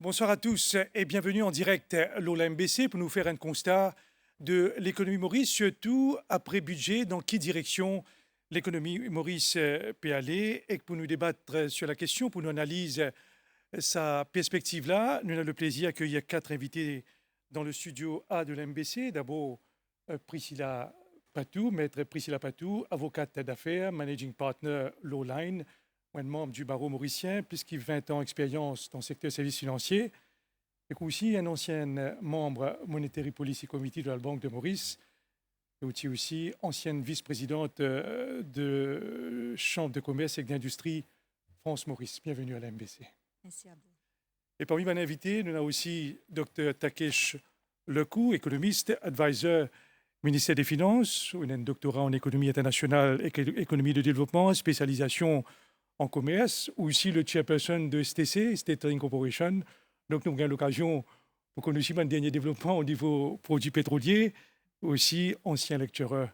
Bonsoir à tous et bienvenue en direct à l'Ola MBC pour nous faire un constat de l'économie Maurice, surtout après budget, dans quelle direction l'économie Maurice peut aller et pour nous débattre sur la question, pour nous analyser sa perspective là, nous avons le plaisir d'accueillir 4 invités dans le studio A de l'MBC. D'abord, Priscilla Patou, maître Priscilla Patou, avocate d'affaires, managing partner Lawline, un membre du barreau mauricien, plus de 20 ans d'expérience dans le secteur services financiers, et aussi un ancien membre Monetary Policy Committee de la Banque de Maurice, et aussi ancienne vice-présidente de Chambre de commerce et d'industrie France-Maurice. Bienvenue à la MBC. Merci Abdel. Et parmi mes invités, nous avons aussi Dr Takesh Lekou, économiste, advisor ministère des Finances, un doctorat en économie internationale et économie de développement, spécialisation en commerce, ou aussi le chairperson de STC, State Trading Corporation. Donc, nous avons l'occasion pour qu'on nous suive un dernier développement au niveau produits pétroliers, aussi ancien lecturer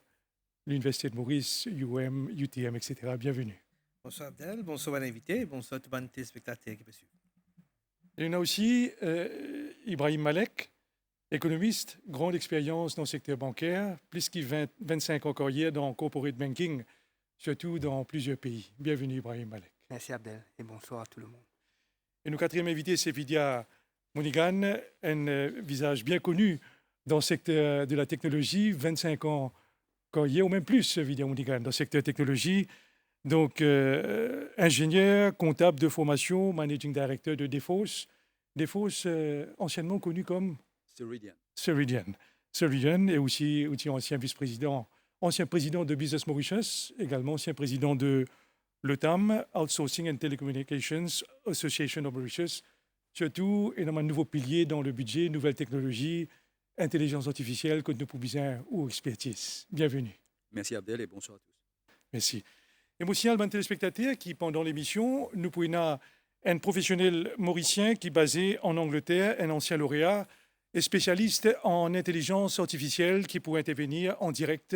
de l'Université de Maurice, UM, UTM, etc. Bienvenue. Bonsoir Abdel, bonsoir à l'invité, bonsoir à tous les téléspectateurs qui peuvent suivre. Et on a aussi Ibrahim Malek, économiste, grande expérience dans le secteur bancaire, plus que 25 ans carrière dans le corporate banking, surtout dans plusieurs pays. Bienvenue Ibrahim Malek. Merci Abdel et bonsoir à tout le monde. Et notre quatrième invité, c'est Vidya Monigan, un visage bien connu dans le secteur de la technologie, 25 ans carrière, ou même plus, Vidya Monigan, dans le secteur technologie. Donc, ingénieur, comptable de formation, managing director de Defos. Defos, anciennement connu comme Ceridian, et aussi ancien vice-président, ancien président de Business Mauritius, également ancien président de l'OTAM, Outsourcing and Telecommunications Association of Mauritius, surtout énormément de nouveaux piliers dans le budget, nouvelles technologies, intelligence artificielle, code de besoin ou expertise. Bienvenue. Merci Abdel et bonsoir à tous. Merci. Et moi aussi, un téléspectateur qui, pendant l'émission, nous pouvons un professionnel mauricien qui est basé en Angleterre, un ancien lauréat et spécialiste en intelligence artificielle qui pourrait intervenir en direct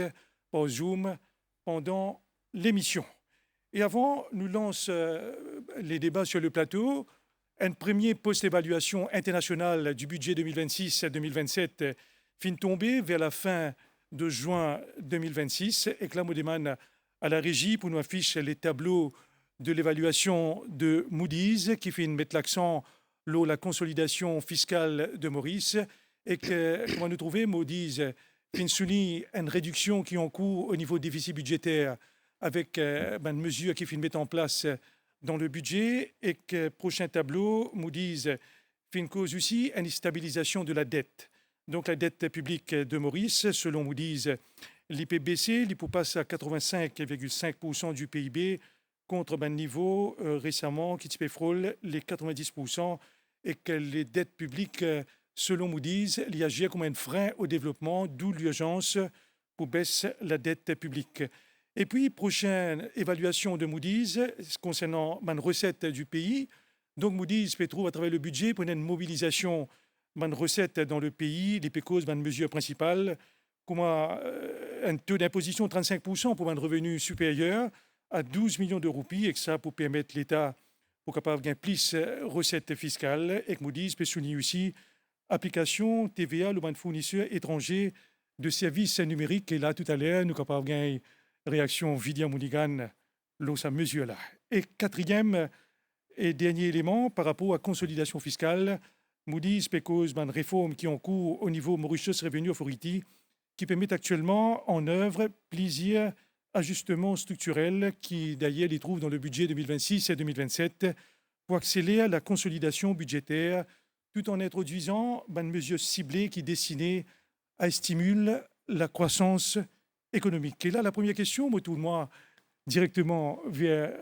par Zoom pendant l'émission. Et avant, nous lançons les débats sur le plateau. Un premier post-évaluation internationale du budget 2026-2027 fin tomber vers la fin de juin 2026 et que la demande à la régie pour nous afficher les tableaux de l'évaluation de Moody's qui fait mettre l'accent sur la consolidation fiscale de Maurice et que, comment nous trouver, Moody's fin souligne une réduction qui est en cours au niveau du déficit budgétaire avec une mesure qui fait mettre en place dans le budget et que, prochain tableau, Moody's fin cause aussi une stabilisation de la dette. Donc la dette publique de Maurice, selon Moody's, l'IPBC, l'IPO passe à 85,5% du PIB contre un niveau récemment qui frôle les 90% et que les dettes publiques, selon Moody's, y agir comme un frein au développement, d'où l'urgence pour baisser la dette publique. Et puis, prochaine évaluation de Moody's concernant les recettes du pays. Donc Moody's peut trouver à travers le budget pour une mobilisation des recettes dans le pays, les causes une mesure principale, comme un taux d'imposition de 35% pour un revenu supérieur à 12 millions de roupies, et que ça pour permettre l'État pour capable gagner plus recettes fiscales, et que Moody's peut souligner aussi application TVA le fournisseurs étrangers de services numériques. Et là, tout à l'heure, nous capable gagner réaction Vidya Monigan dans sa mesure-là. Et quatrième et dernier élément par rapport à consolidation fiscale, Moody's peut cause une réforme qui est en cours au niveau Mauritius Revenue Authority qui permet actuellement en œuvre plusieurs ajustements structurels qui d'ailleurs les trouvent dans le budget 2026 et 2027 pour accélérer la consolidation budgétaire tout en introduisant une mesure ciblée qui est destinée à stimuler la croissance économique. Et là, la première question, moi, tout moi directement vers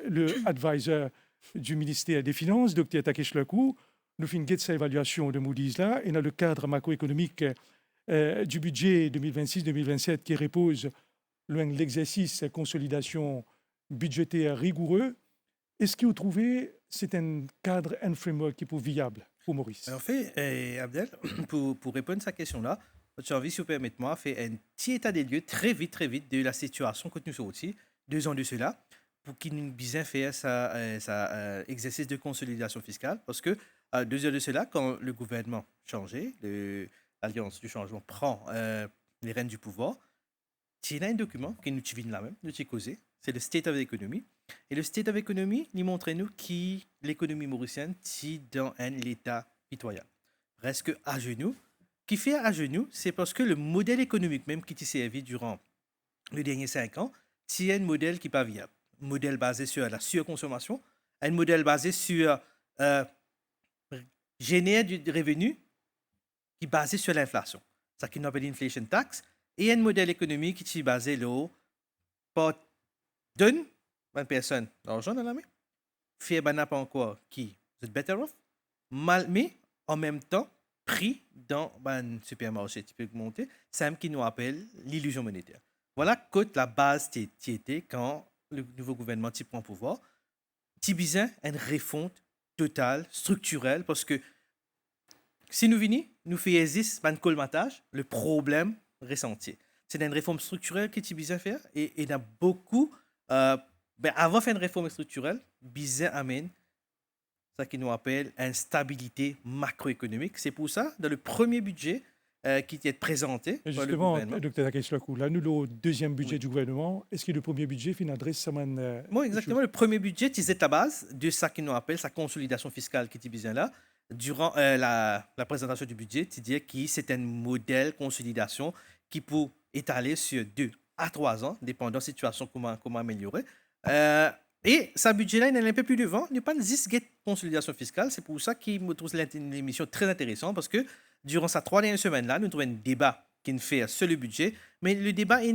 le advisor du ministère des Finances, Dr Takesh Lekou. Nous faisons une évaluation de Moody's là, et dans le cadre macroéconomique du budget 2026-2027 qui repose l'exercice de consolidation budgétaire rigoureux. Est-ce que vous trouvez c'est un cadre, un framework qui est viable pour Maurice? En fait, Abdel, pour répondre à cette question-là, votre service, si vous permettez-moi, fait un petit état des lieux très vite de la situation que nous sommes aussi, 2 ans de cela, pour qu'il nous bien faire ça exercice de consolidation fiscale, parce que 2 heures de cela, quand le gouvernement changé, l'Alliance du changement prend les rênes du pouvoir, il y a un document qui nous vient là même, nous avons causé, c'est le State of the Economy. Et le State of the Economy, il montre nous qui l'économie mauricienne est dans un état pitoyable, presque à genoux. Qui fait à genoux, c'est parce que le modèle économique même qui t'est servi durant les derniers 5 ans, c'est un modèle qui n'est pas viable. Un modèle basé sur la surconsommation, un modèle basé sur générer du revenu qui est basé sur l'inflation. Ça qui nous appelle l'inflation tax. Et un modèle économique qui est basé là, pas donne une personne l'argent dans la main, fait n'a pas encore qui vous êtes better off, mais en même temps, prix dans un supermarché qui peut monter, c'est ce qui nous appelle l'illusion monétaire. Voilà que la base était quand le nouveau gouvernement prend pouvoir. Il besoin une refonte totale, structurelle, parce que si nous venons, nous faisons un colmatage, le problème ressenti. C'est une réforme structurelle qui est besoin de faire et il y a beaucoup. Avant de faire une réforme structurelle, besoin amène ce qui nous appelle instabilité macroéconomique. C'est pour ça, dans le premier budget qui est présenté Et par le justement, gouvernement. Dr. Takesh-Lakou, là, nous, le deuxième budget du gouvernement, est-ce que le premier budget adresse ça Bon, exactement. Le premier budget, c'est la base de ce qui nous appelle sa consolidation fiscale qui est besoin là. Durant la présentation du budget, tu dis que c'est un modèle consolidation qui peut étaler sur 2 à 3 ans, dépendant de la situation, comment améliorer. Et ce budget-là, il est un peu plus devant. Il n'y a pas de 10 consolidation fiscale. C'est pour ça qu'il me trouve l'émission très intéressante parce que durant ces 3 dernières semaines-là, nous trouvons un débat qui nous fait sur le budget, mais le débat est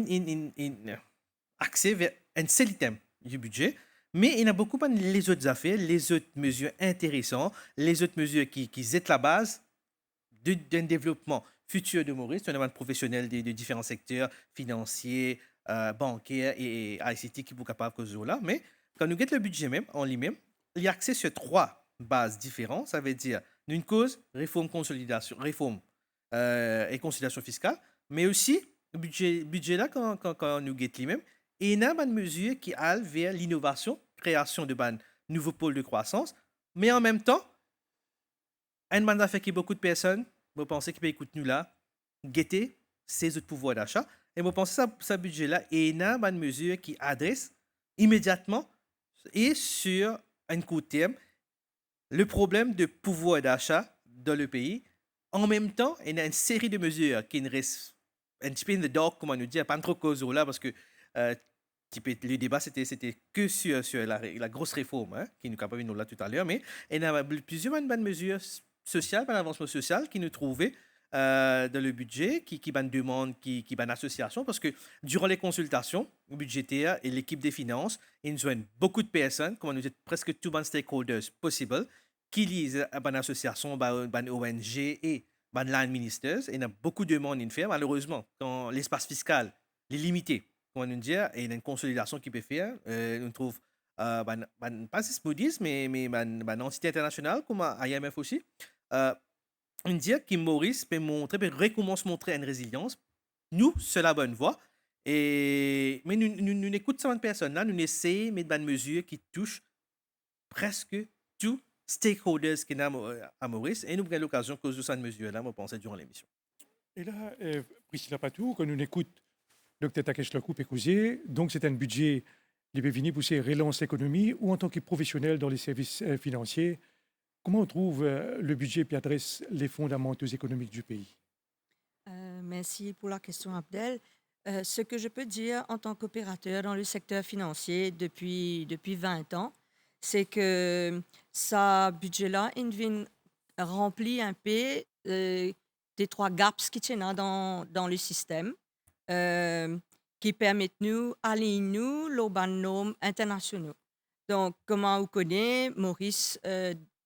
axé vers un seul thème du budget. Mais il y a beaucoup de les autres affaires, les autres mesures intéressantes, les autres mesures qui aident la base d'un développement futur de Maurice, un professionnel de différents secteurs financiers, bancaires et ICT qui sont capables de causer là. Mais quand nous guettons le budget même, en lui-même, il est axé sur 3 bases différentes. Ça veut dire, d'une cause, réforme et conciliation fiscale, mais aussi, le budget là, quand nous guettons lui-même, et il y a une mesure qui allent vers l'innovation, création de nouveaux pôles de croissance, mais en même temps, un mandat fait que beaucoup de personnes, vous pensez qu'ils peuvent écouter nous là, guetter ces autres pouvoirs d'achat, et vous pensez que ce budget-là, et il y a une mesure qui adresse immédiatement et sur un court terme le problème de pouvoir d'achat dans le pays. En même temps, il y a une série de mesures qui restent un petit peu in the dark, comme on nous dit, pas trop cause là, parce que le débat, c'était que sur la grosse réforme, hein, qui nous a pas vu nous là tout à l'heure, mais il y a plusieurs bonnes mesures sociales, un avancement social qui nous trouvait dans le budget, qui demande, qui une association, parce que durant les consultations budgétaires et l'équipe des finances, ils nous ont beaucoup de personnes, comme on nous dit, presque tous les stakeholders possibles, qui lisent une association, une ONG et une line ministers. Il y a beaucoup de monde à faire. Malheureusement, quand l'espace fiscal est limité, comment nous dire, et il y a une consolidation qui peut faire, on trouve pas Moody's, mais une entité internationale comme IMF aussi. On dit que Maurice peut recommence à montrer une résilience. Nous, c'est la bonne voie. Mais nous n'écoutons cette personne-là, nous essayons de mettre des mesures qui touchent presque tous stakeholders qui sont à Maurice. Et nous avons l'occasion, à cause de cette mesure-là, on pensait durant l'émission. Et là, Priscilla Patou, quand nous écoute Dr. Takesh-Lakou Pécousé, donc c'est un budget qui peut venir pousser relance l'économie ou en tant que professionnel dans les services financiers. Comment on trouve le budget qui adresse les fondamentaux économiques du pays? Merci pour la question, Abdel. Ce que je peux dire en tant qu'opérateur dans le secteur financier depuis 20 ans, c'est que ce budget-là, il vient remplir un peu des 3 gaps qui tiennent dans le système, qui permettent nous d'aligner nous aux normes internationaux. Donc, comme on connaît, Maurice,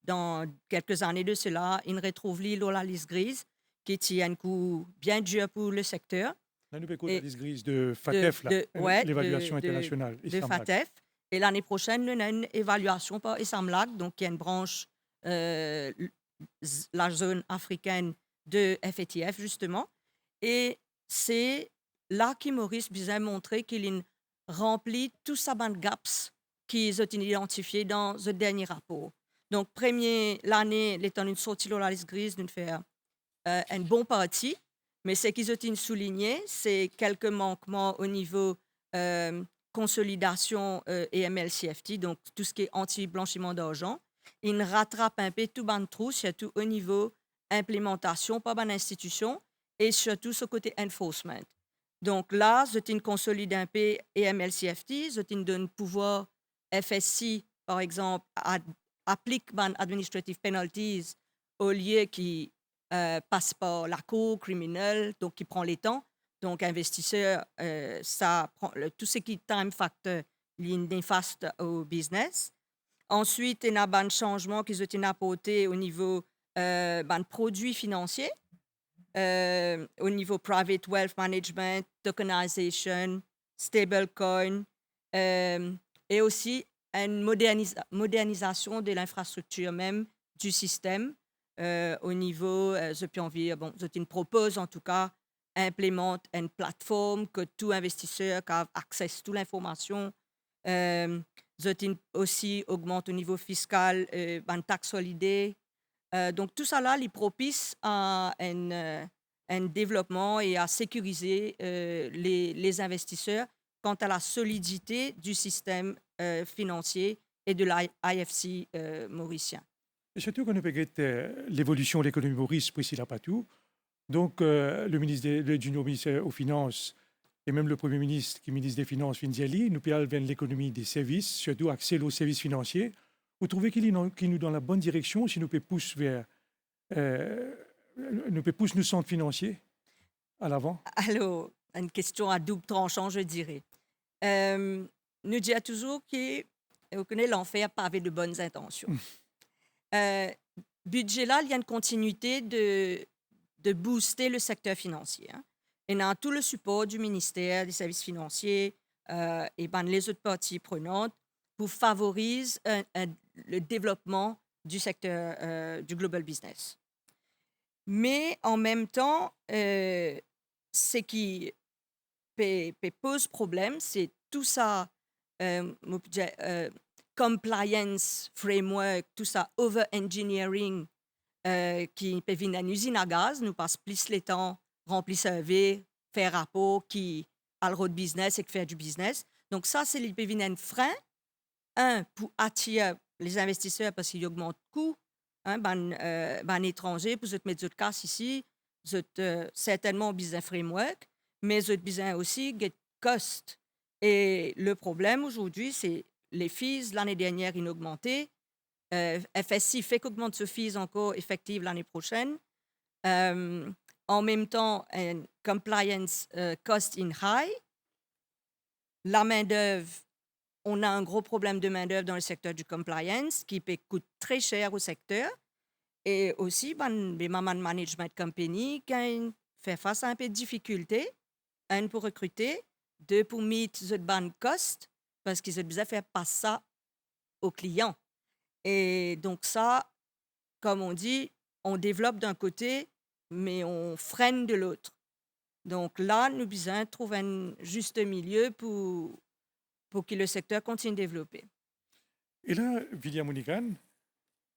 dans quelques années de cela, il retrouve l'île la liste grise, qui est un coup bien dur pour le secteur. Là, nous avons la liste grise de FATF, l'évaluation internationale. De FATF. Et l'année prochaine, nous avons une évaluation par Islamlag, donc qui est une branche, la zone africaine de FATF, justement. Et c'est là que Maurice a montré qu'il remplit tous ces gaps qu'ils ont identifiés dans ce dernier rapport. Donc, l'année, l'étant une sortie de la liste grise, nous faire un bon parti, mais ce qu'ils ont souligné, c'est quelques manquements au niveau euh, consolidation et MLCFT, donc tout ce qui est anti-blanchiment d'argent. Ils rattrapent un peu tout ban trou, surtout au niveau implémentation par ban institution et surtout ce côté enforcement. Donc là, ils consolident un peu et MLCFT, ils donnent pouvoir FSC, par exemple, applique ban administrative penalties au lieu qui passe par la cour criminelle, donc qui prend les temps. Donc, investisseur, ça prend tout ce qui est time factor, néfaste au business. Ensuite, il y a un changement qu'ils ont apporté au niveau des produits financiers, au niveau private wealth management, tokenization, stablecoin, et aussi une modernisation de l'infrastructure même du système au niveau, je propose en tout cas, implémente une plateforme que tout investisseur a accès à toute l'information. Je aussi augmente au niveau fiscal une taxe solidaire. Donc tout ça là, il propice à un développement et à sécuriser les investisseurs quant à la solidité du système financier et de l'IFC mauricien. Et surtout qu'on peut l'évolution de l'économie maurice, Priscilla Patou. Donc, le ministre le junior ministre aux Finances et même le Premier ministre, qui est ministre des Finances, Finziali, nous parlent de l'économie des services, surtout accès aux services financiers. Vous trouvez qu'il nous dans la bonne direction si nous peut pousser vers nos centres financiers à l'avant? Alors, une question à double tranchant, je dirais. Nous disons toujours qu'on connaît l'enfer pavé de bonnes intentions. Budget là, il y a une continuité de booster le secteur financier. Hein. Et dans tout le support du ministère des services financiers et les autres parties prenantes pour favoriser le développement du secteur du global business. Mais en même temps, ce qui pose problème, c'est tout ça, compliance framework, tout ça over-engineering qui peut venir d'une usine à gaz, nous passe plus le temps, remplir survey, faire rapport, qui a le rôle de business et faire du business. Donc ça, c'est peut venir un frein, pour attirer les investisseurs parce qu'ils augmentent le coût, hein, étranger, pour mettre de casse ici, certainement business framework, mais business aussi get cost. Et le problème aujourd'hui, c'est les fees, l'année dernière, ils ont augmenté. FSI fait qu'augmente ce fees encore effective l'année prochaine. En même temps, un compliance cost in high. La main-d'œuvre, on a un gros problème de main-d'œuvre dans le secteur du compliance qui coûte très cher au secteur. Et aussi, les management company qui fait face à un peu de difficultés. Un, pour recruter. Deux, pour mettre the ban cost parce qu'ils ont besoin de faire passer ça aux clients. Et donc ça, comme on dit, on développe d'un côté, mais on freine de l'autre. Donc là, nous devons trouver un juste milieu pour que le secteur continue de développer. Et là, William Monigan,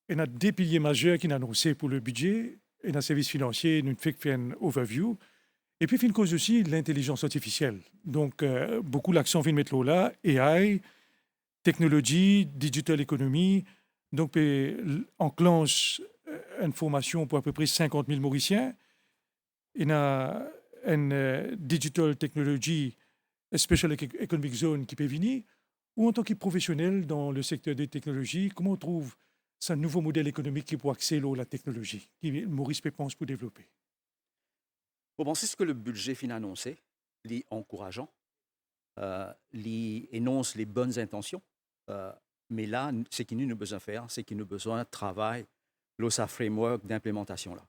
il y a deux piliers majeurs qui sont annoncés pour le budget. Et dans le service financier, nous fait un overview. Et puis, il y a une cause aussi de l'intelligence artificielle. Donc, beaucoup l'accent fait mettre là, AI, technologie, digital economy. Donc, enclenche une formation pour à peu près 50 000 Mauriciens. Il y a une digital technology, special economic zone qui peut venir. Ou en tant que professionnel dans le secteur des technologies, comment on trouve ce nouveau modèle économique qui peut accélérer la technologie, qui Maurice pense pour développer? Bon, c'est ce que le budget fin annoncé, il est encourageant, il énonce les bonnes intentions, mais là, ce qu'il nous a besoin de faire, c'est qu'il nous a besoin de travailler sur framework d'implémentation là.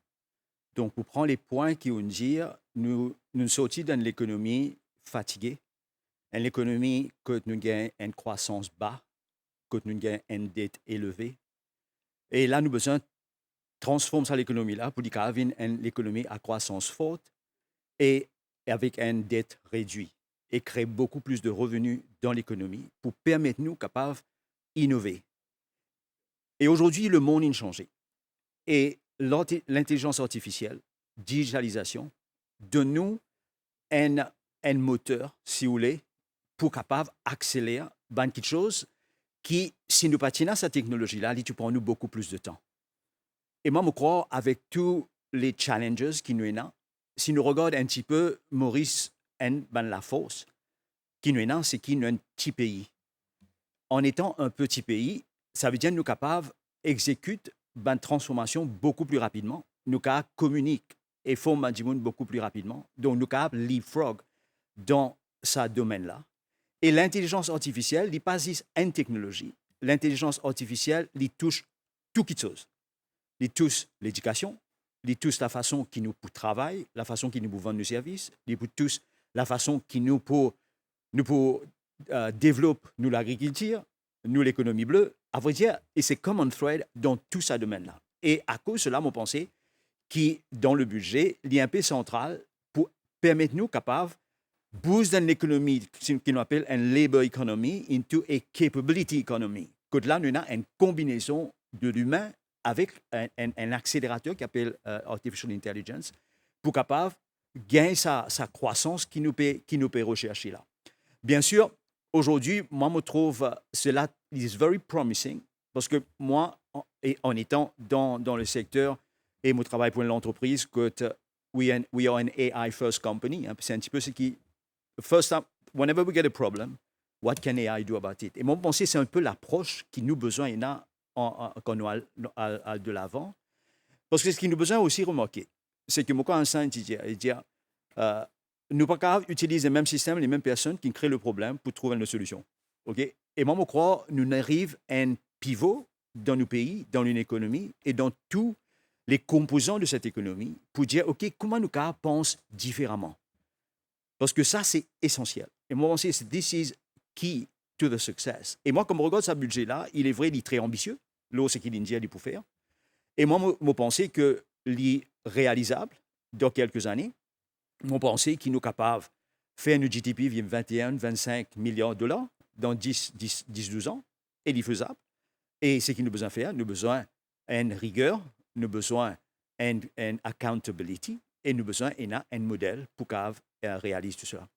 Donc, pour prendre les points qui vont dire, nous sortis dans l'économie fatiguée, une économie que nous gagnons une croissance bas, que nous gagnons une dette élevée. Et là, nous avons besoin de transformer ça l'économie là pour dire qu'il y a une économie à croissance forte et avec une dette réduite et créer beaucoup plus de revenus dans l'économie pour permettre nous capables d'innover. Et aujourd'hui, le monde a changé. Et l'intelligence artificielle, digitalisation, donne-nous un moteur, si vous voulez, pour capable accélérer quelque chose qui, si nous patinons cette technologie-là, il prend nous beaucoup plus de temps. Et moi, je crois, avec tous les challenges qui nous ont, si nous regardons un petit peu Maurice et la force qui nous ont, c'est qu'il est un petit pays. En étant un petit pays, ça veut dire que nous sommes capables d'exécuter une transformation beaucoup plus rapidement. Nous sommes capables de communiquer et former du monde beaucoup plus rapidement. Donc, nous sommes capables de leapfrog dans ce domaine-là. Et l'intelligence artificielle, il n'est pas juste une technologie. L'intelligence artificielle, il touche tout qui chose. Il touche l'éducation, il touche la façon qui nous travaille, la façon qui nous vend nos services, il touche la façon qui nous peut développer nous l'agriculture, nous l'économie bleue. À vrai dire, et c'est common thread dans tout ce domaine-là. Et à cause de cela, mon pensée, qui dans le budget, il y a un peu central pour permettre nous capables boost dans l'économie, ce qu'on appelle une labor economy, into a capability economy. Que là, nous avons une combinaison de l'humain avec un accélérateur qui s'appelle Artificial Intelligence pour capable gagner sa croissance qui nous peut rechercher là. Bien sûr, aujourd'hui, moi, je trouve cela is very promising parce que moi, en étant dans le secteur et mon travail pour l'entreprise, que we are an AI first company, hein, c'est un petit peu ce qui first time, whenever we get a problem, what can AI do about it? Et mon pensée, c'est un peu l'approche qui nous besoin quand nous allons de l'avant. Parce que ce qui nous besoin aussi remarquer, c'est que moi, quand enseigne, il dit, nous pas capables d'utiliser le même système, les mêmes personnes qui créent le problème pour trouver une solution. Okay? Et moi, je crois que nous arrivons à un pivot dans nos pays, dans une économie et dans tous les composants de cette économie pour dire, OK, comment nous pensons différemment? Parce que ça, c'est essentiel. Et moi, je pense que this is key to the success. Et moi, comme je regarde ce budget-là, il est vrai, il est très ambitieux. Là, c'est qu'il dit pour faire. Et moi, je pense qu'il est réalisable dans quelques années. Je pense qu'il est capable de faire un GDP de 21-25 milliards de dollars dans 10-12 ans. Et il est faisable. Et ce qu'il nous a besoin de faire, nous avons besoin d'une rigueur, nous avons besoin d'une accountability et nous avons besoin d'un modèle pour réaliser tout cela.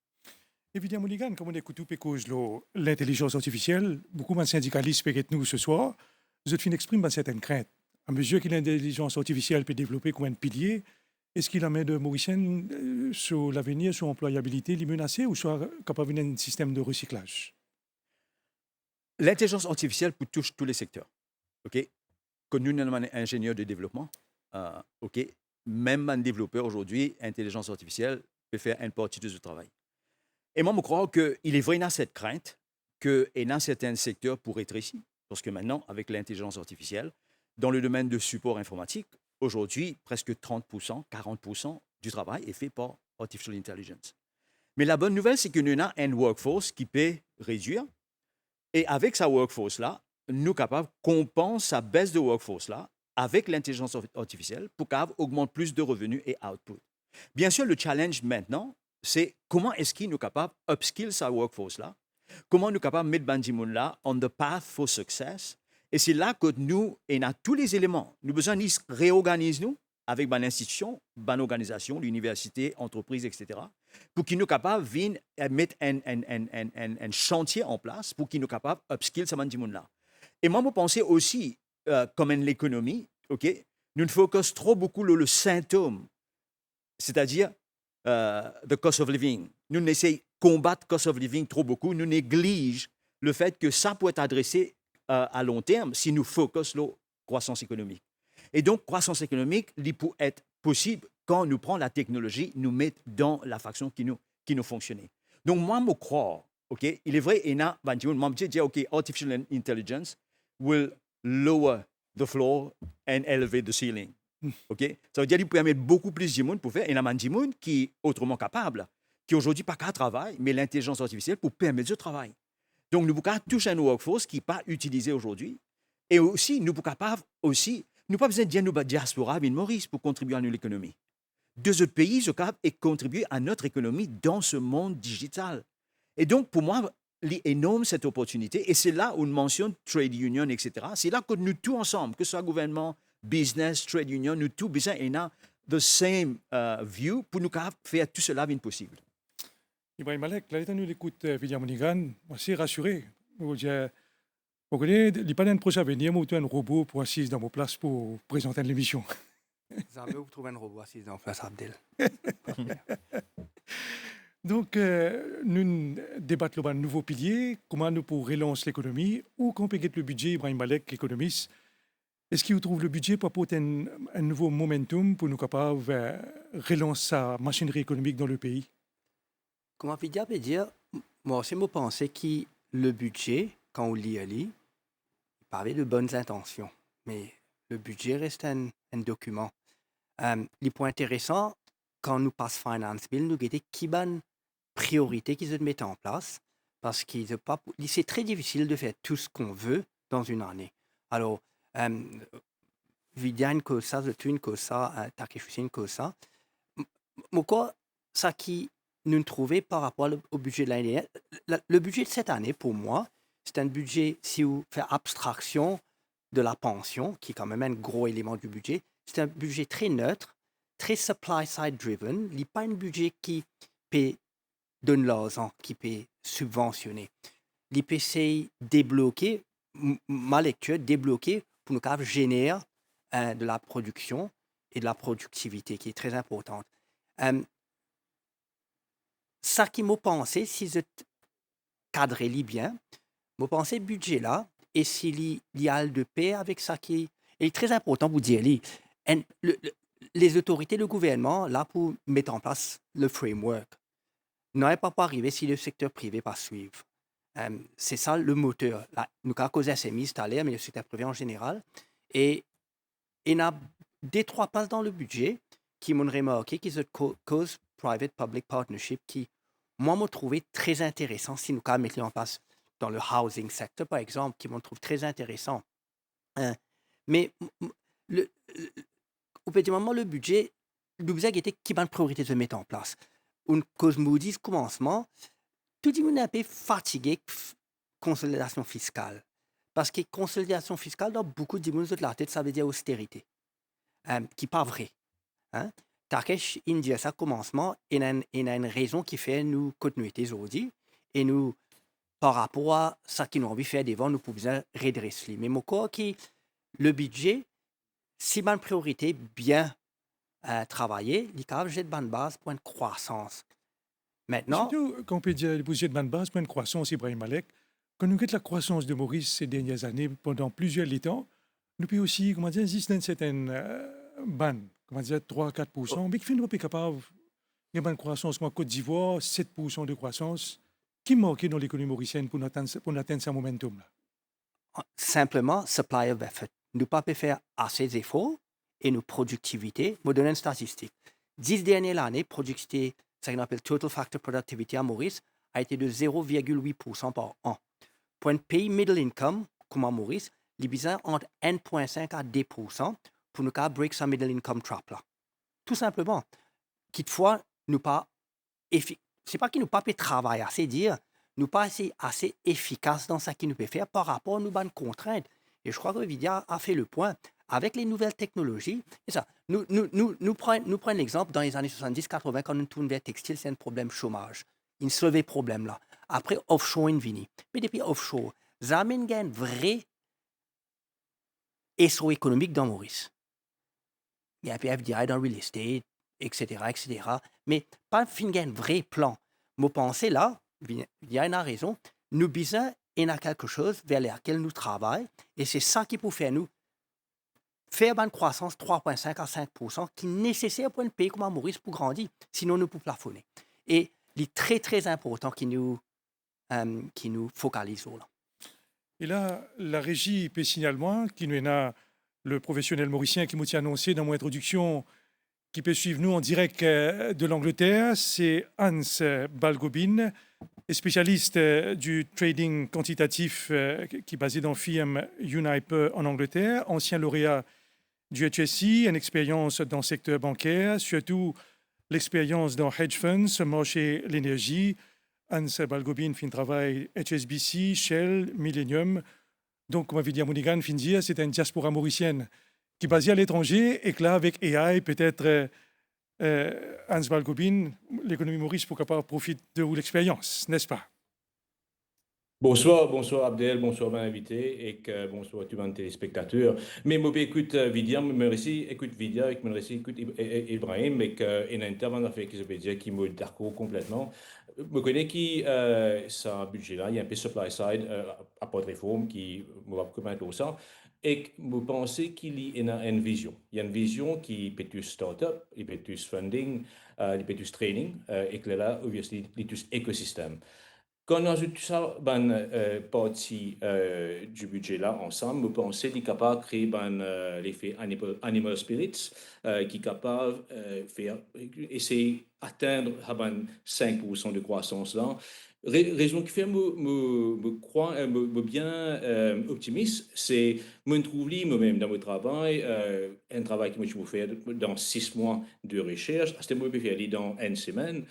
Évidemment, Mulligan, comme on écoute l'intelligence artificielle, beaucoup de syndicalistes avec nous ce soir, vous êtes expriment certaines craintes. À mesure que l'intelligence artificielle peut développer comme un pilier, est-ce qu'il en met de Mauriciens sur l'avenir, sur l'employabilité, les menacer ou soit capable d'un système de recyclage? L'intelligence artificielle peut toucher tous les secteurs. Okay? Quand nous sommes ingénieurs de développement, okay? Même un développeur aujourd'hui, l'intelligence artificielle peut faire une partie de ce travail. Et moi, je crois qu'il est vrai dans cette crainte que dans certains secteurs pour être ici, parce que maintenant, avec l'intelligence artificielle, dans le domaine de support informatique, aujourd'hui, presque 30%, 40% du travail est fait par Artificial Intelligence. Mais la bonne nouvelle, c'est que nous avons un workforce qui peut réduire. Et avec sa workforce-là, nous sommes capables de compenser sa baisse de workforce-là avec l'intelligence artificielle pour augmenter plus de revenus et output. Bien sûr, le challenge maintenant, c'est comment est-ce qu'il nous capable d'upskill sa workforce-là, comment nous capable de mettre Bandimoun-là on the path for success. Et c'est là que nous, on a tous les éléments. Nous avons besoin de réorganiser nous avec une institution, une organisation, l'université, entreprise, etc., pour qu'ils nous capables de mettre un chantier en place pour qu'ils nous capables d'upskill ce Bandimoun-là. Et moi, je pense aussi, comme en l'économie, okay, nous ne focus trop beaucoup sur le symptôme, c'est-à-dire the cost of living. Nous essayons de combattre le cost of living trop beaucoup. Nous négligeons le fait que ça peut être adressé à long terme si nous focus sur la croissance économique. Et donc, croissance économique, il peut être possible quand nous prenons la technologie, nous mettons dans la façon qui nous fonctionne. Donc, moi, je crois, okay, il est vrai, il y a je dis, OK, Artificial Intelligence will lower the floor and elevate the ceiling. Okay? Ça veut dire qu'il peut mettre beaucoup plus de monde pour faire. Et il y a des gens qui sont autrement capables, qui aujourd'hui pas qu'à travail, mais l'intelligence artificielle pour permettre ce travail. Donc, nous pouvons toucher un workforce qui n'est pas utilisé aujourd'hui. Et aussi, nous pouvons capables aussi, nous pas besoin de dire nous diaspora, mais Maurice pour contribuer à l'économie. Deux autres pays sont capables de contribuer à notre économie dans ce monde digital. Et donc, pour moi, énorme cette opportunité. Et c'est là où on mentionne trade union, etc. C'est là que nous tous ensemble, que ce soit gouvernement, business, trade union, nous tous besoin de the same view pour nous faire tout cela bien possible. Ibrahim Malek, là, nous l'écoute William Monigan, assez rassuré. Vous connaissez, il n'y a pas d'un projet à venir, mais un robot pour assis dans vos places pour présenter l'émission. Jamais vous trouvez un robot assis dans la place Abdel. Donc, nous débattons un nouveau pilier, comment nous pouvons relancer l'économie, ou qu'on peut le budget, Ibrahim Malek, économiste. Est-ce qu'il trouve le budget pour apporter un nouveau momentum pour nous capables de relancer sa machinerie économique dans le pays? Comment peut dire, moi aussi, je pense que le budget, quand on lit, il parlait de bonnes intentions, mais le budget reste un document. Les points intéressants, quand nous passons Finance Bill, nous avons qui bonnes priorités qu'ils mettent en place, parce que c'est très difficile de faire tout ce qu'on veut dans une année. Alors, Vidiane cause ça, Zetune cause ça, Takeshushin cause ça. Pourquoi ça qui nous trouvons par rapport au budget de l'année? Le budget de cette année, pour moi, c'est un budget, si vous faites abstraction de la pension, qui est quand même un gros élément du budget, c'est un budget très neutre, très supply-side driven. Il n'est pas un budget qui peut donner l'argent, qui peut subventionner. Il peut essayer de débloquer, ma lecture, débloquer pour nous générer de la production et de la productivité, qui est très importante. Ça qui m'a pensé, si je cadre bien, m'a pensé budget là, et s'il y a de paix avec ça qui est très important pour dire, les autorités, le gouvernement, là pour mettre en place le framework, n'aurait pas arrivé si le secteur privé pas suivre. C'est ça le moteur. Là, nous avons causé SMI tout à l'heure, mais le secteur privé en général. Et il y a deux, trois passes dans le budget qui m'ont remarqué, qui sont cause private-public partnership, qui, moi, m'ont trouvé très intéressant si nous avons mis en place dans le housing sector, par exemple, qui m'ont trouvé très intéressant. Mais au petit moment, le budget, nous avons été qui bonne priorité de mettre en place. Une cause Moody's commencement, tout le monde est un peu fatigué de consolidation fiscale. Parce que consolidation fiscale, dans beaucoup de monde de la tête, ça veut dire austérité, qui n'est pas vrai. Takesh, India, ça commencement, il y a une raison qui fait nous continuité aujourd'hui. Et nous, par rapport à ce qui nous envie de faire devant, nous pouvons redresser. Mais mon corps qui, le budget, si bonne priorité, bien travailler, il y a une bonne base pour une croissance. Maintenant, surtout, quand on peut dire le budget de base pour une croissance, Ibrahim Malek, quand nous regardons la croissance de Maurice ces dernières années, pendant plusieurs temps, nous pouvons aussi, comment dire, exister une certaine bande, comment dire, 3-4%, mais qui fait nous pas capable, il y a une bonne croissance comme en Côte d'Ivoire, 7% de croissance, qui manque dans l'économie mauricienne pour atteindre ce momentum-là? simplement, supply of effort. Nous pas faire assez d'efforts et nos productivités. Je vous donne une statistique. 10 dernières années, productivité, ça qu'on appelle Total Factor Productivity à Maurice, a été de 0,8% par an. Pour un pays middle income, comme à Maurice, il y a entre 1,5 à 2% pour nous break sa middle income trap là. Tout simplement. Toutefois, nous pas c'est pas qu'il nous pas peut travailler, c'est dire nous pas assez efficace dans ce qu'il nous peut faire par rapport à nos bonnes contraintes. Et je crois que Vidia a fait le point. Avec les nouvelles technologies, et ça, nous prenons l'exemple dans les années 70-80, quand nous tournons vers textile, c'est un problème chômage. Il se levait problème là. Après, offshore, il vient. Mais depuis offshore, ça amène un vrai essor économique dans Maurice. Il y a un PFDI dans real estate, etc., etc. Mais pas un vrai plan. Moi, pensez là, il y a une raison, nous besoin, il y a quelque chose vers lequel nous travaillons, et c'est ça qui peut faire nous faire une croissance 3,5 à 5% qui est nécessaire pour un pays comme Maurice pour grandir. Sinon, nous pouvons plafonner. Et il est très, très important qui nous focalise là. Et là, la régie peut signaler qui nous a le professionnel mauricien qui m'a annoncé dans mon introduction, qui peut suivre nous en direct de l'Angleterre, c'est Hans Balgobin, spécialiste du trading quantitatif qui est basé dans firme Uniper en Angleterre, ancien lauréat du HSI, une expérience dans le secteur bancaire, surtout l'expérience dans hedge funds, marché l'énergie, Hans Balgobin fin travail HSBC, Shell, Millennium. Donc, comme avait dit à Monigan, fin dire, c'est une diaspora mauricienne qui est basée à l'étranger et que là, avec AI, peut-être Hans Balgobin, l'économie maurice, pourquoi pas, profite de l'expérience, n'est-ce pas? Bonsoir, bonsoir Abdel, bonsoir mon invité et bonsoir à tous les téléspectateurs. Mais moi, écoute Vidia, écoute Vidia, écoute Ibrahim, et un intervenant avec qui je peux dire qui me d'accord complètement. Je connais qui ça budget là, il y a un peu supply side à pas de réforme qui me va commenter ça. Et je pense qu'il y a une vision. Il y a une vision qui peut être start-up, il peut être funding, il peut être training, et que là, obviously, il peut être écosystème. Quand on ajoute tout ça, partie du budget là ensemble, vous pensez qu'il est capable de créer l'effet animal spirits, qui est capable de faire essayer d'atteindre 5% de croissance là. Raison qui fait me bien optimiste, c'est me trouver moi-même dans mon travail, un travail que je peux faire dans 6 mois de recherche, c'est moi peux faire dans une semaine.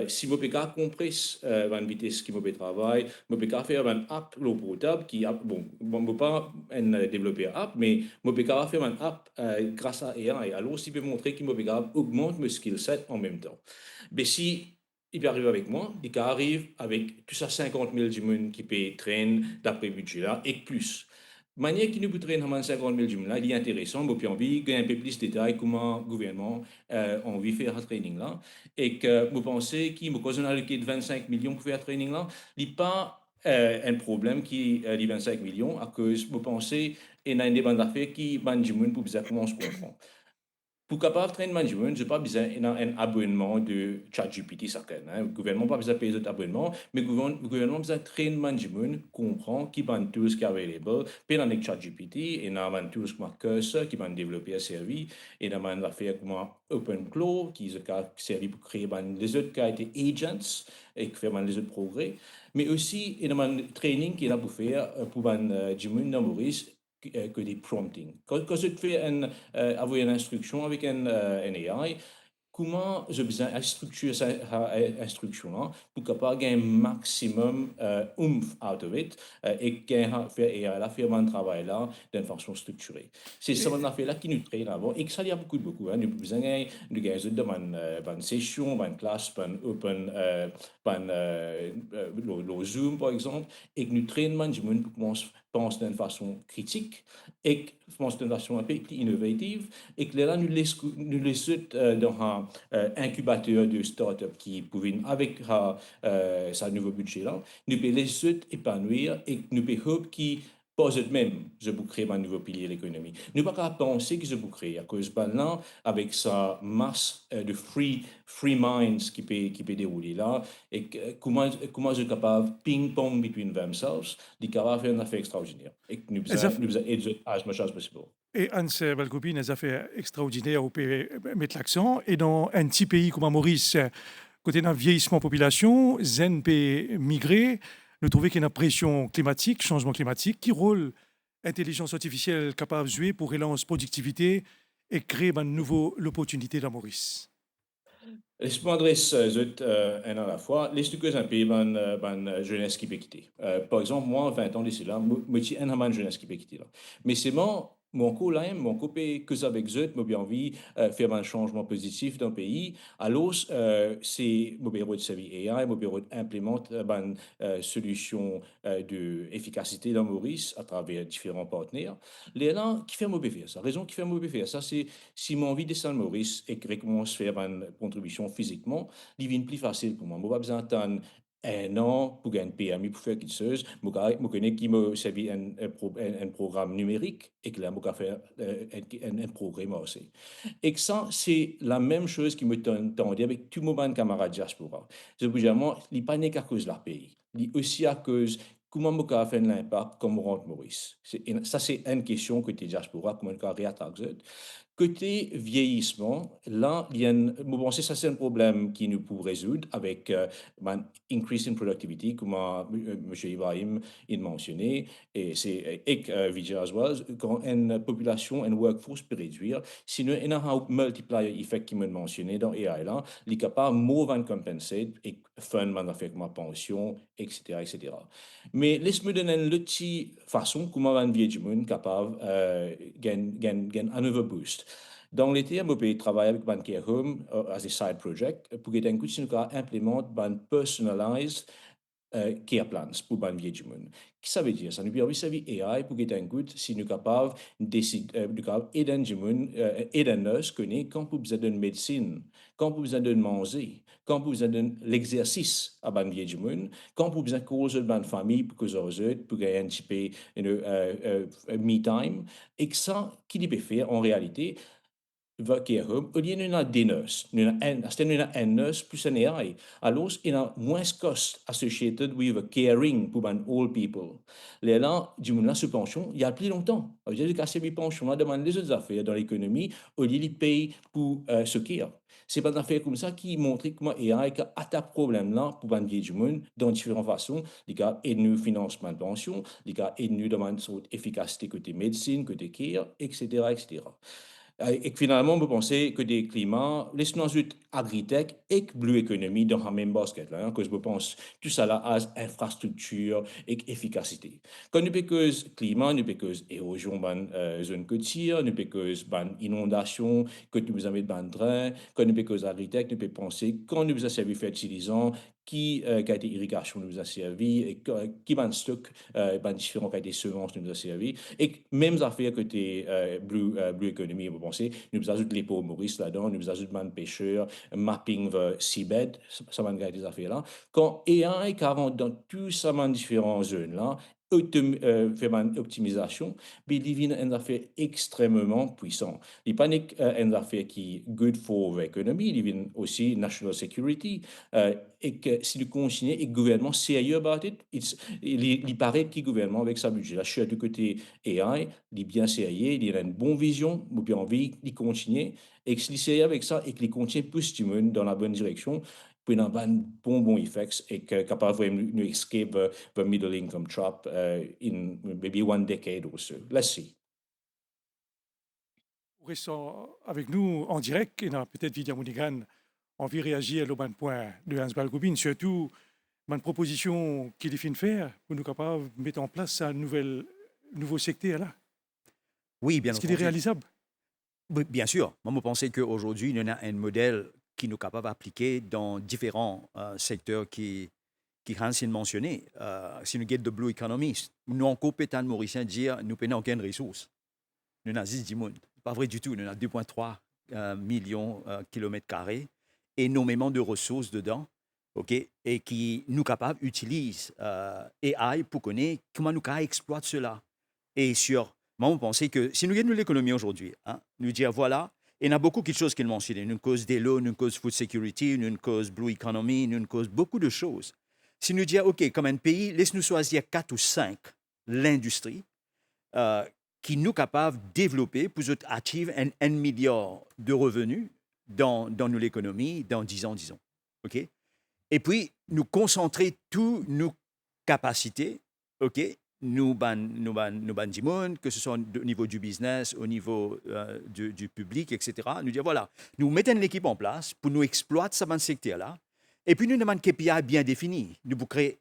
Si je peux compresser la vitesse qui me travaille, je peux faire une app low portable qui bon, je peux pas développer une app, mais je peux faire une app grâce à AI. Alors si je peux montrer qu'il me peut augmenter mes skill set en même temps. Mais si il peut arriver avec moi, il arrive avec tout ça 50 000 du monde qui peut traîner d'après budget là et plus. Manière qui nous peut traîner 50 000 du monde là, il est intéressant, mais puis envie gagner un peu plus de détails comment le gouvernement envie faire un training là et que vous pensez qu'il me cause un alloqué de 25 millions pour faire un training là, il n'y a pas un problème qui les 25 millions à cause vous pensez il y a une demande d'affaires qui ban du monde pour bien comment on se comprend. Pour capable train management, je n'ai pas besoin d'un abonnement de ChatGPT chacun. Le gouvernement n'a pas besoin de payer cet abonnement, mais le gouvernement a besoin de train management, comprend qui sont tous qui sont available. Puis dans les ChatGPT, il y a tous comme Cursor qui vont développer un service, et il y a des affaires comme OpenClaw qui servi pour créer les autres qui ont été agents et qui font les autres progrès. Mais aussi, il y a un training qui est là pour faire pour du monde dans Maurice que des prompting. Quand je fais avoir une instruction avec un AI, comment je besoin de structurer cette instruction-là pour capable gagner un maximum oomph out of it et faire AI faire un travail là d'une façon structurée. C'est ça qu'on a fait là qui nous traîne avant et que ça y a beaucoup. Nous besoin de gagner une session, une classe, une open, le Zoom par exemple et que nous traînons management pour qu'on pense d'une façon critique et pense d'une façon un peu plus innovative et que là nous laissons dans un incubateur de start-up qui pouvait avec sa nouveau budget là nous pouvons les épanouir et nous pouvons qui pas eux-mêmes, je peux créer un nouveau pilier de l'économie. Nous ne pouvons pas penser que je peux créer, à cause de là, avec sa masse de free minds qui peut dérouler là, et comment je suis capable de ping-pong between themselves, de capable faire un affaire extraordinaire. Et que nous besoin aider as much as possible. Et Hans Balgobin, des affaires extraordinaires au pays, mettre l'accent. Et dans un petit pays comme Maurice, côté d'un vieillissement de population, zen peut migrer, nous trouvons qu'il y a une pression climatique, changement climatique, qui rôle intelligence artificielle capable de jouer pour relancer productivité et créer une nouvelle opportunité dans Maurice. Laisse-moi adresser un à la fois. Laisse-moi un peu jeunesse qui peut quitter. Par exemple, moi, 20 ans d'ici là, je suis un jeunesse qui peut quitter là. Mais c'est mon co-là, mon copé que avec eux, j'ai bien envie de faire un changement positif dans le pays. Alors, c'est mon bureau de service AI, mon bureau d'implémenter une solution d'efficacité dans Maurice à travers différents partenaires. Les là, qui fait mon faire ça? La raison qui fait mon faire ça, c'est si mon envie de descendre Maurice et que je commence à faire une contribution physiquement, il devient plus facile pour moi. Je n'ai pas besoin d'attendre un an pour gagner PMI pour faire quelque chose. Je connais qui me servi un programme numérique et que là, je faire un programme aussi. Et que ça, c'est la même chose qui me tendait avec tout mon camarade diaspora. Je veux dire, moi, il n'est pas né qu'à cause de leur pays. Il est aussi à cause comment on peut faire l'impact comme on rentre Maurice. Ça, c'est une question que tu diaspora, comment on peut réattaquer. Côté vieillissement, là, je pense que ça c'est un problème qui nous peut résoudre avec un increase in productivity, comme M. Ibrahim a mentionné, et c'est Vijay as well, quand une population, une workforce peut réduire, sinon il y a un multiplier effect qui m'a mentionné dans AI là, il est capable de more than compensate et faire avec ma pension, etc., etc. Mais laisse-moi donner une petite façon comment un vieux monde capable de un nouveau boost. Dans l'été, je peux travailler avec Ban Care Home as a side project pour que d'un coup, si nous implémente un personalized care plans pour ban vieux monde. Qu'est-ce que ça veut dire? Ça nous permet de servir AI pour que d'un coup, si nous sommes capables de décider, aider un monde, aider nous, connaître quand vous besoin d'une médecine, quand vous besoin de manger, quand vous besoin de l'exercice à ban vieux monde, quand vous besoin de causer de ban famille pour causer aux autres, pour gagner un petit peu, me time, et que ça, qui peut faire en réalité, au lieu de nous des nurses, nous avons un nurse plus un AI. Alors, il y a moins de costs associated with caring pour les old people. Là, du monde là, ce pension, il y a plus longtemps. J'ai cassé mes pensions, on demande les autres affaires dans l'économie, au lieu de payer pour ce care. C'est pas une affaire comme ça qui montre comment AI a un problème là pour les vieux du monde dans différentes façons. Les gars aident nous financement de pension, les gars aident nous dans une sorte efficacité côté médecine, côté care, etc., etc. Et finalement, vous pensez que des climats, les ensuite agritech et blue economy dans la même basket là, hein, que je pense tout ça là as infrastructure et efficacité. Quand nous pécause climat, nous pécause érosion ban zone côtière, nous pécause ban inondation, que nous avons ban drain, quand nous pécause agritech, nous peut penser quand nous avons servi fertilisant, qui a été irrigation nous a servi et qui ban stock, ban différents cas des semences nous a servi et même affaires côté blue economy, vous pensez, nous ajoutons les pauvres Maurice là-dedans, nous ajoutons man pêcheurs, mapping the seabed, ça va des affaires là. Quand AI avant dans tout ça man différentes zones là, fait une optimisation, mais il devient une affaire extrêmement puissant. Il n'est pas une affaire qui est good for l'économie, il devient aussi national security. Et que si le continuer et le gouvernement sérieux about it, il paraît que le gouvernement avec sa budget, là, je suis du côté AI, il est bien sérieux, il a une bonne vision, il a bien envie de continuer, et que s'il est sérieux avec ça et qu'il continue plus du monde dans la bonne direction, puis dans un bon effet et capable de nous escape the middle income trap in maybe 1 decade or so. Let's see. Pour rester avec nous en direct, et peut-être Vidya Mounigan envie de réagir au bon point de Hans Balgoubin, surtout une proposition qu'il définit faire pour nous capables de mettre en place un nouveau secteur là. Oui, bien Est-ce qu'il est entendu. réalisable? Oui, bien sûr. Moi, je pense qu'aujourd'hui, il y a un modèle qui nous est capable d'appliquer dans différents secteurs qui Hans a mentionné. Si nous avons de Blue Economy, nous en compétents mauriciens dire nous n'avons aucune ressource. Nous avons 10 monde. Pas vrai du tout. Nous avons 2,3 millions de kilomètres carrés, énormément de ressources dedans, ok, et qui nous capables d'utiliser AI pour connaître comment nous exploiter cela. Et moi, on pense que si nous gagnons l'économie aujourd'hui, hein, nous dire voilà, il y a beaucoup de choses qui nous mentionnent. Une cause des lots, une cause food security, une cause blue economy, une cause beaucoup de choses. Si nous disons, OK, comme un pays, laisse-nous choisir 4 ou 5 l'industrie qui nous capable de développer pour atteindre 1 milliard de revenus dans l'économie dans 10 ans, disons. OK? Et puis, nous concentrer toutes nos capacités, OK? Nous ban du monde, que ce soit au niveau du business, au niveau du public, etc. Nous dire, voilà, nous mettons l'équipe en place pour nous exploiter ce secteur-là. Et puis, nous demandons KPI bien définis. Nous pouvons créer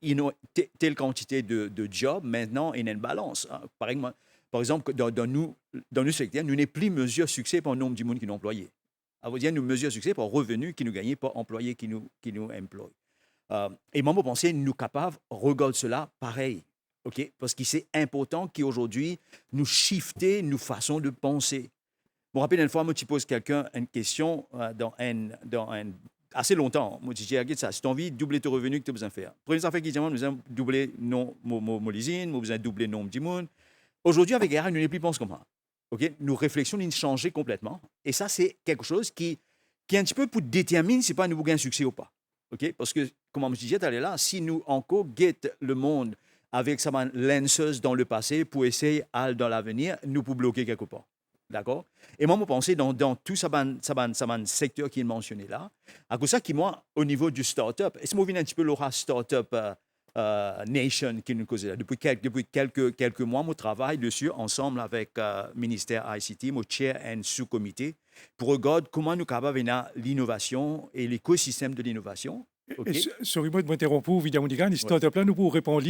telle quantité de jobs maintenant et une balance. Hein. Par exemple, dans nos secteurs, nous n'avons plus mesure succès par le nombre de monde qui nous employés. À vous dire, nous mesurons succès par revenus qui nous gagnent, par employés qui nous emploient. Et moi, je pense que nous sommes capables de regarder cela pareil. Okay? Parce que c'est important qu'aujourd'hui, nous shifter nos façons de penser. Je me rappelle une fois, moi, tu poses quelqu'un une question assez longtemps. Moi, je dis, regarde ça, si tu as envie de doubler tes revenus, que tu as besoin de faire. Première affaire qui dit, nous avons doublé nos usines, nous avons doubler le nombre de monde. Aujourd'hui, avec AI, nous ne plus pensons comme ça. Okay? Nos réflexions ont changé complètement. Et ça, c'est quelque chose qui est un petit peu pour déterminer si pas nous avons un succès ou pas. Okay? Parce que, comme je disais, là, si nous encore guettons le monde avec sa lenseuse dans le passé pour essayer dans l'avenir, nous pouvons bloquer quelque part. D'accord? Et moi, je pensais dans tout ça, secteur qui est mentionné là, à cause de ça, qui, moi, au niveau du start-up, est-ce que moi, un petit peu l'aura start-up nation qui nous cause là. Depuis quelques mois, je travaille dessus ensemble avec le ministère ICT, mon chair un sous-comité pour regarder comment nous sommes capables de l'innovation et l'écosystème de l'innovation. OK? Sorry-moi de m'interrompre, Vidya Modigan, les startups-là, nous pourrons répondre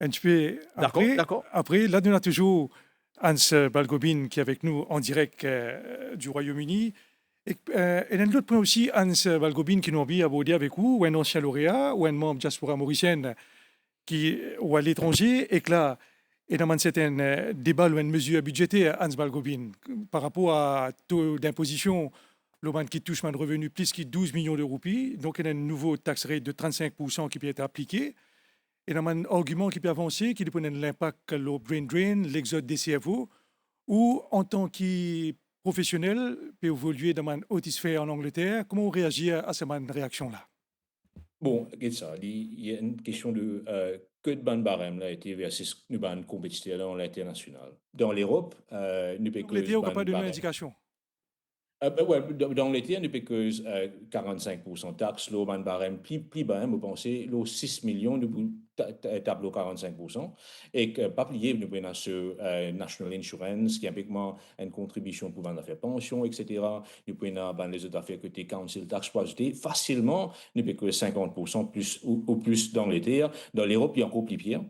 un petit peu après. D'accord. Après, là, nous avons toujours Hans Balgobin qui est avec nous en direct du Royaume-Uni. Et un autre point aussi, Hans Balgobin qui nous a envie d'aborder avec vous, ou un ancien lauréat, ou un membre de diaspora mauricienne qui ou à l'étranger, et que là, il y a un certain débat ou une mesure budgétaire, Hans Balgobin, par rapport à taux d'imposition, le man qui touche un revenu plus que 12 millions de roupies. Donc, il y a un nouveau tax rate de 35% qui peut être appliqué. Il y a un argument qui peut avancer, qui dépend de l'impact le brain drain, l'exode des CFO, ou en tant que professionnel, peut évoluer dans une haute sphère en Angleterre. Comment on réagit à cette réaction-là? Bon, regarde ça. Il y a une question de que de ban barème là a été versus nous ban compétiteur dans l'international. Dans l'Europe, nous Donc, que l'État n'a ban pas donné barème. d'indication. Ouais, dans l'été, nous payons que 45% de taxes, l'eau ban barème, plus bas, vous pensez, l'eau 6 millions, nous tableau 45%. Et que, pas plié, nous payons ce National Insurance, qui est impliquement une contribution pour vendre affaires pension, etc. Nous payons les autres affaires côté council tax property. Facilement, nous payons que 50% plus ou plus dans l'été. Dans l'Europe, il y a encore plus pire.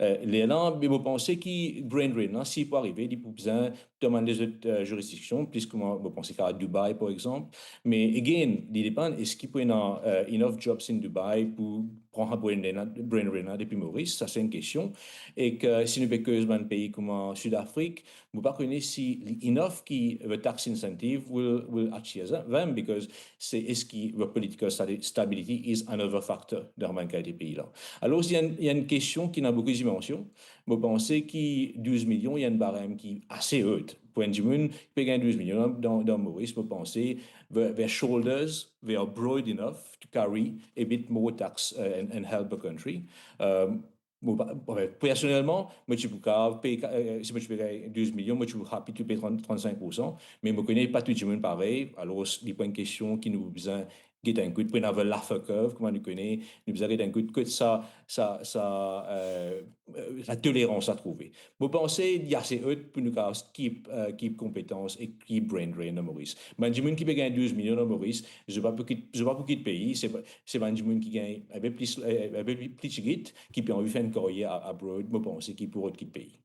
Les là, mais vous pensez qui brain drain, s'il peut arriver, il peut besoin demander les autres juridictions, puisque vous pensez qu'à Dubaï, par exemple. Mais, again, il dépend, est-ce qu'il peut y avoir enough jobs in Dubaï pour prendre un brain drain depuis Maurice? Ça, c'est une question. Et que si nous avons un pays comme Sud-Afrique, vous ne connaissez pas si enough qui the tax incentive will achieve them, because c'est est-ce que the political stability is another factor dans le cas des pays là. Alors, il y a une question qui n'a beaucoup de dimensions. Vous pensez que 12 millions, il y a une barème qui est assez haute. Pour un Jimoun, il peut gagner 12 millions dans Maurice. Vous pensez their shoulders, they are broad enough to carry a bit more tax and help the country. Personnellement, moi, je peux payer, si je paye 12 millions, moi, je suis happy to payer 35%, mais je ne connais pas tout le monde pareil. Alors, il y a une question qui nous besoin get un coup de avoir la curve, comment nous connaît, nous avons un coup de la tolérance à trouver. Vous pensez, il y a assez haute pour nous keep compétences et keep brain drain de Maurice. Benjamin qui peut gagner 12 millions de Maurice, je ne sais pas pour quel pays, c'est Benjamin qui gagne un peu plus vite, qui peut envie faire une carrière à abroad, vous pensez qui pour autre pays.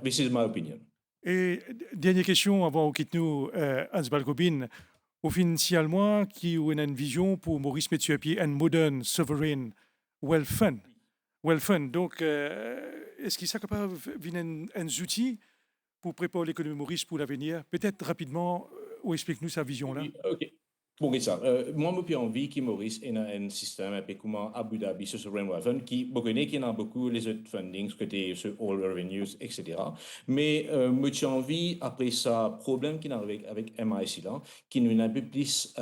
This is my opinion. Et dernière question avant qu'on quitte nous, Hans Balgobin. Officiellement, qui a une vision pour Maurice mettre sur pied un modern sovereign wealth fund. Donc, est-ce qu'il est capable de venir un outil pour préparer l'économie Maurice pour l'avenir? Peut-être rapidement, ou explique-nous sa vision-là. OK. Bon, c'est ça. Moi, j'ai envie que Maurice ait un système un peu comme Abu Dhabi, ce Sovereign Wealth Fund, qui, vous connaissez, qu'il y en a beaucoup, les autres fundings, côté sur All Revenues, etc. Mais, j'ai envie, après ça, problème qu'il y a avec MIC là, qui nous un peu plus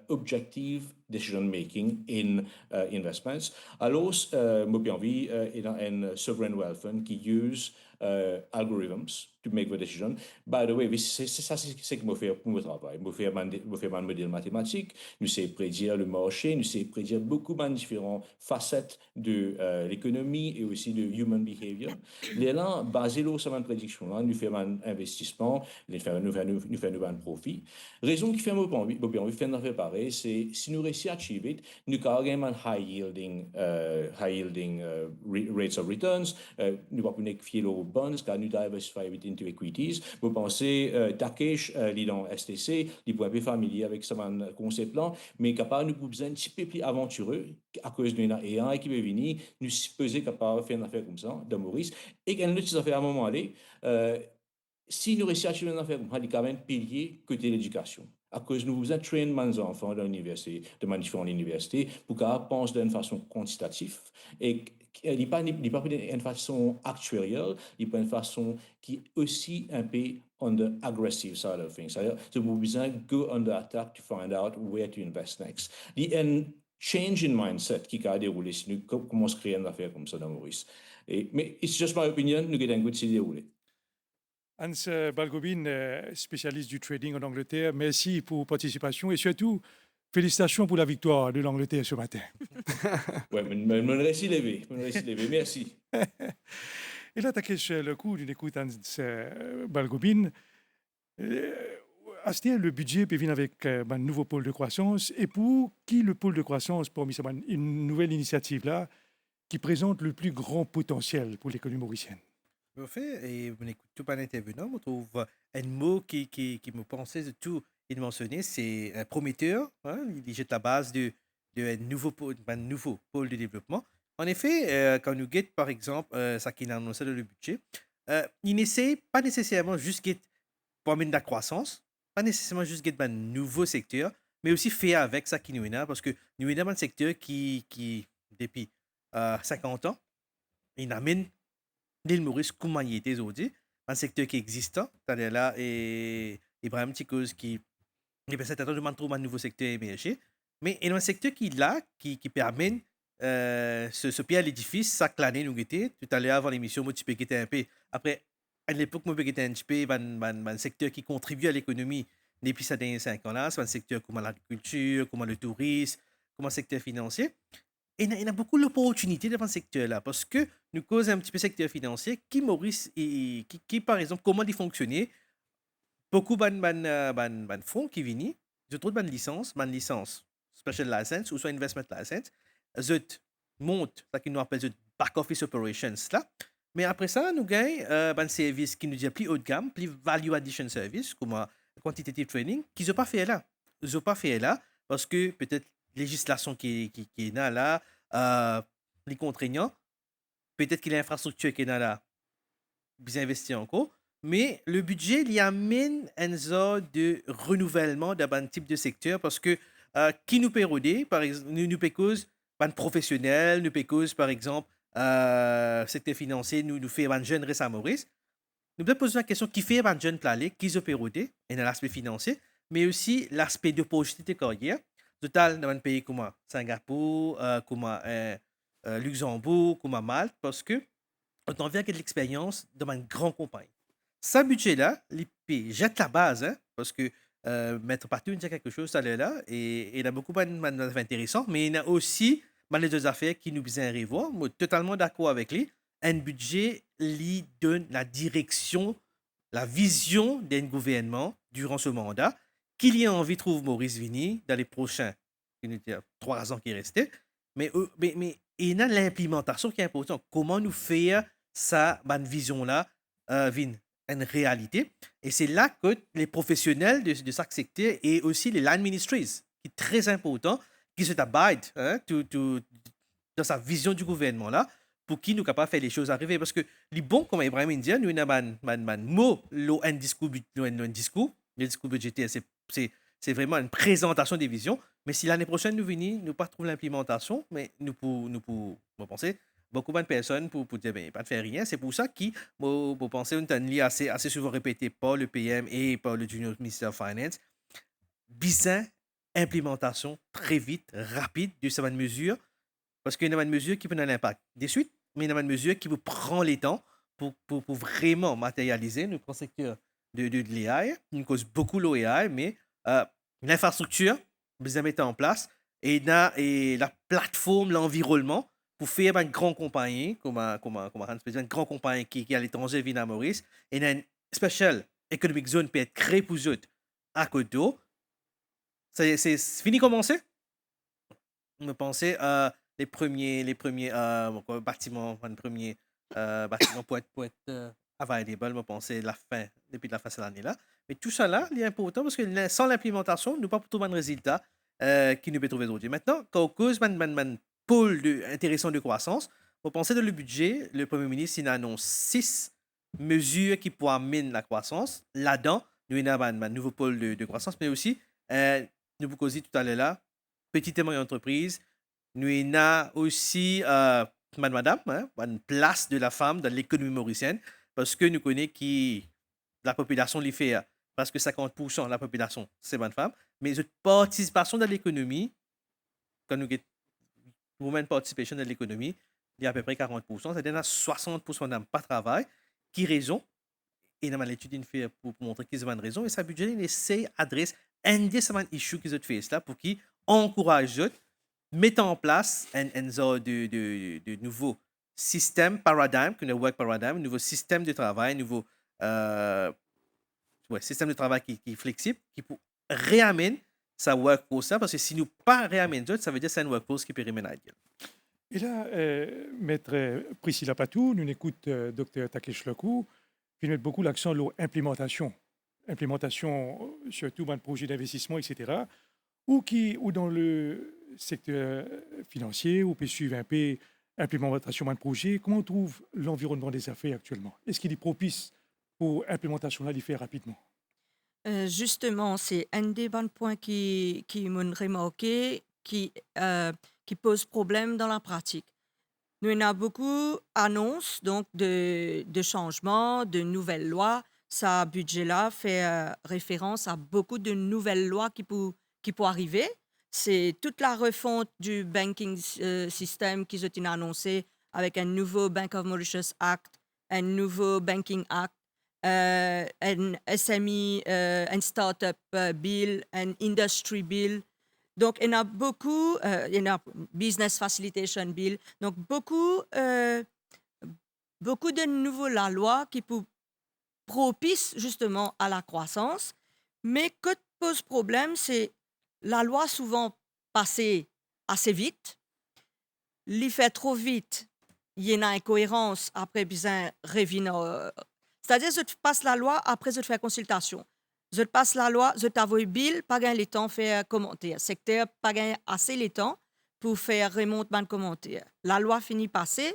objective decision making in investments. Alors, j'ai envie, il y a un Sovereign Wealth Fund qui use algorithms to make the decision. By the way, c'est ça c'est ce que je fais pour mon travail. Je fais un modèle mathématique, nous savons prédire le marché, nous savons prédire beaucoup de différentes facettes de l'économie et aussi de human behavior. Les là, basé sur une prédiction, là, nous faisons un investissement, nous faisons un profit. Raison qui fait que envie de faire pareil, c'est si nous réussissons à achieve it, nous avons un high yielding rates of returns, nous ne pouvons pas fier aux bonds, car nous diversify into equities. Vous pensez, Takesh, dans STC, il peut être familier avec ce concept-là, mais capable, nous pouvons besoin un petit peu plus aventureux, à cause d'une AI qui peut venir, nous supposer capable de faire une affaire comme ça, de Maurice, et qu'elle nous a fait à un moment donné, si nous réussissons à faire une affaire comme ça, il y a quand même pilier côté l'éducation. À cause nous vous traîner nos enfants dans l'université, de différentes universités, pour qu'ils pensent d'une façon quantitative et il n'est pas d'une façon actuarielle, il n'est pas une façon qui est aussi un peu on the aggressive side of things. C'est-à-dire, vous avez besoin de go under attack to find out where to invest next. Il y a un change in mindset qui a déroulé si nous commençons à créer une affaire comme ça dans Maurice. Mais it's just my opinion, nous avons un goût de s'y dérouler. Hans Balgobin, spécialiste du trading en Angleterre, merci pour votre participation et surtout, félicitations pour la victoire de l'Angleterre ce matin. Ouais, me réussi levé, merci. Et là, tu le coup d'une écoute Hans Balgobin. Astir, le budget peut venir avec un nouveau pôle de croissance. Et pour qui le pôle de croissance, parmi ces une nouvelle initiative là, qui présente le plus grand potentiel pour l'économie mauricienne? En fait, et on écoute tout par intervenant, on trouve un mot qui me pensait de tout il mentionné, c'est un prometteur. Hein, il jette la base de un nouveau pôle de développement. En effet, quand nous guette, par exemple, ça qu'il a annoncé dans le budget, il n'essaie pas nécessairement juste guette pour amener de la croissance, pas nécessairement juste guette un nouveau secteur, mais aussi faire avec ça qui nous est là, parce que nous est un secteur qui depuis 50 ans, il amène l'île Maurice comme il était aujourd'hui, un secteur qui est existant, c'est-à-dire là, et Ibrahim Tikos qui peut-être attendre de trouver un nouveau secteur émerger, mais il y a un secteur qui est là, qui permet ce pied à l'édifice, ça l'année nous était, tout à l'heure avant l'émission, moi tu peux guetter un peu, après, à l'époque, moi je peux guetter un petit peu, un secteur qui contribue à l'économie depuis ces derniers 5 ans là, c'est un secteur comme l'agriculture, comme le tourisme, comme un secteur financier. Et il y a beaucoup d'opportunités dans ce secteur-là parce que nous causons un petit peu secteur financier qui, Maurice, qui, par exemple, comment il fonctionnait. Beaucoup de fonds qui viennent, je trouve de licence, special license ou soit investment license, zut monte, ça qui nous appelle zut back office operations là. Mais après ça, nous gagnons un service qui nous dit plus haut de gamme, plus value addition service, comme quantitative trading, qu'ils n'ont pas fait là. Ils n'ont pas fait là parce que peut-être législation qui est là, les contraignants, peut-être qu'il y a l'infrastructure qui est là, bien investi encore, mais le budget il y amène un genre de renouvellement d'un type de secteur parce que qui nous peut roder, par exemple, nous peut cause un professionnel, nous peut cause par exemple secteur financier, nous fait un jeune récemment Maurice. Nous devons poser la question qui fait un jeune plané, qui se peut roder, et dans l'aspect financier, mais aussi l'aspect d'opportunité de carrière. Total, dans un pays comme Singapour, comme Luxembourg, comme Malte, parce que on vient avec de l'expérience dans une grande compagnie. Ce budget-là, l'IP jette la base, hein, parce que mettre partout, il y a quelque chose, ça là, et il y a beaucoup d'intéressants, mais il y a aussi les deux affaires qui nous besoin de revoir. Moi, totalement d'accord avec lui. Un budget lui donne la direction, la vision d'un gouvernement durant ce mandat, qu'il y a envie de trouver Maurice Vini dans les prochains 3 ans qui restaient. Mais il y a l'implémentation qui est importante. Comment nous faire ça, vision-là, une réalité. Et c'est là que les professionnels de chaque secteur et aussi les line ministries, qui est très important, qui se abident dans sa vision du gouvernement là, pour qui nous capables de faire les choses arriver. Parce que les bons, comme Ibrahim India, nous avons un mot, un discours budgétaire, c'est vraiment une présentation des visions. Mais si l'année prochaine nous venons, nous pas trouver l'implémentation, mais nous pouvons penser beaucoup de personnes pour dire ben, pas de faire rien. C'est pour ça que vous pensez une année assez souvent répété par le PM et par le Junior Minister of Finance. Bizarre implémentation très vite, rapide de cette mesure, parce qu'il y a une mesure qui peut avoir un impact de suite, mais il y a une mesure qui vous prend les temps pour vraiment matérialiser le secteur de l'AI. Il cause beaucoup l'OAI, mais l'infrastructure, vous la mettez en place, et la plateforme, l'environnement, pour faire une grande compagnie, comme une grande compagnie qui est à l'étranger, vient à Maurice, et une special economic zone peut être créée pour eux à côté d'eau. C'est fini commencer. Je pensais les premiers bâtiments, bâtiments pour être available, je pensais depuis la fin de cette année-là. Mais tout ça là, il est important parce que sans l'implémentation, nous ne pouvons pas trouver un résultat qui nous peut trouver aujourd'hui. Maintenant, quand on cause un pôle intéressant de croissance, vous pensez dans le budget, le Premier ministre il annonce 6 mesures qui pourraient amener la croissance. Là-dedans, nous avons un nouveau pôle de croissance, mais aussi, nous vous causons tout à l'heure là, petite et moyenne entreprise. Nous avons aussi, madame, une place de la femme dans l'économie mauricienne, parce que nous connaissons que la population l'y fait presque 50% de la population, c'est bonne femme, mais cette participation dans l'économie, quand nous avons women participation dans l'économie, il y a à peu près 40%, c'est-à-dire 60% d'hommes pas travail, qui raison, et dans l'étude qu'il fait pour montrer qu'ils ont raison, et sa budget, il essaie d'adresser un des issues qu'ils ont fait là pour qu'ils encouragent, mettre en place un genre de nouveau système, paradigme, que le work paradigm, un nouveau système de travail, un nouveau système de travail qui est flexible, qui peut réamener sa workforce là, parce que si nous pas réamène ça veut dire que c'est un workforce qui peut reménager. Et là, Maître Priscilla Patou, nous écoute Dr Takesh Loku, qui met beaucoup l'accent sur l'implémentation. Implémentation, surtout dans le projet d'investissement, etc. Ou dans le secteur financier, ou peut suivre un peu implémentation d'un projet. Comment on trouve l'environnement des affaires actuellement? Est-ce qu'il est propice pour l'implémentation là, d'y faire rapidement? Justement, c'est un des bons points qui m'ont remarqué, qui pose problème dans la pratique. Nous avons beaucoup d'annonces donc de changements, de nouvelles lois. Ce budget-là fait référence à beaucoup de nouvelles lois qui peuvent arriver. C'est toute la refonte du banking system qu'ils ont annoncé avec un nouveau Bank of Mauritius Act, un nouveau Banking Act, un SME, un Startup Bill, un Industry Bill. Donc, il y en a beaucoup, il y en a Business Facilitation Bill. Donc, beaucoup de nouveaux la loi qui propice justement à la croissance. Mais que pose problème, c'est la loi souvent passée assez vite. L'y fait trop vite, il y a une incohérence, après besoin revenir. C'est-à-dire, je passe la loi, après je fais consultation. Je passe la loi, je t'avoue bill, pas gagner le temps de faire commentaire. Secteur, pas gagner assez le temps pour faire remontement de commentaire. La loi finit passer,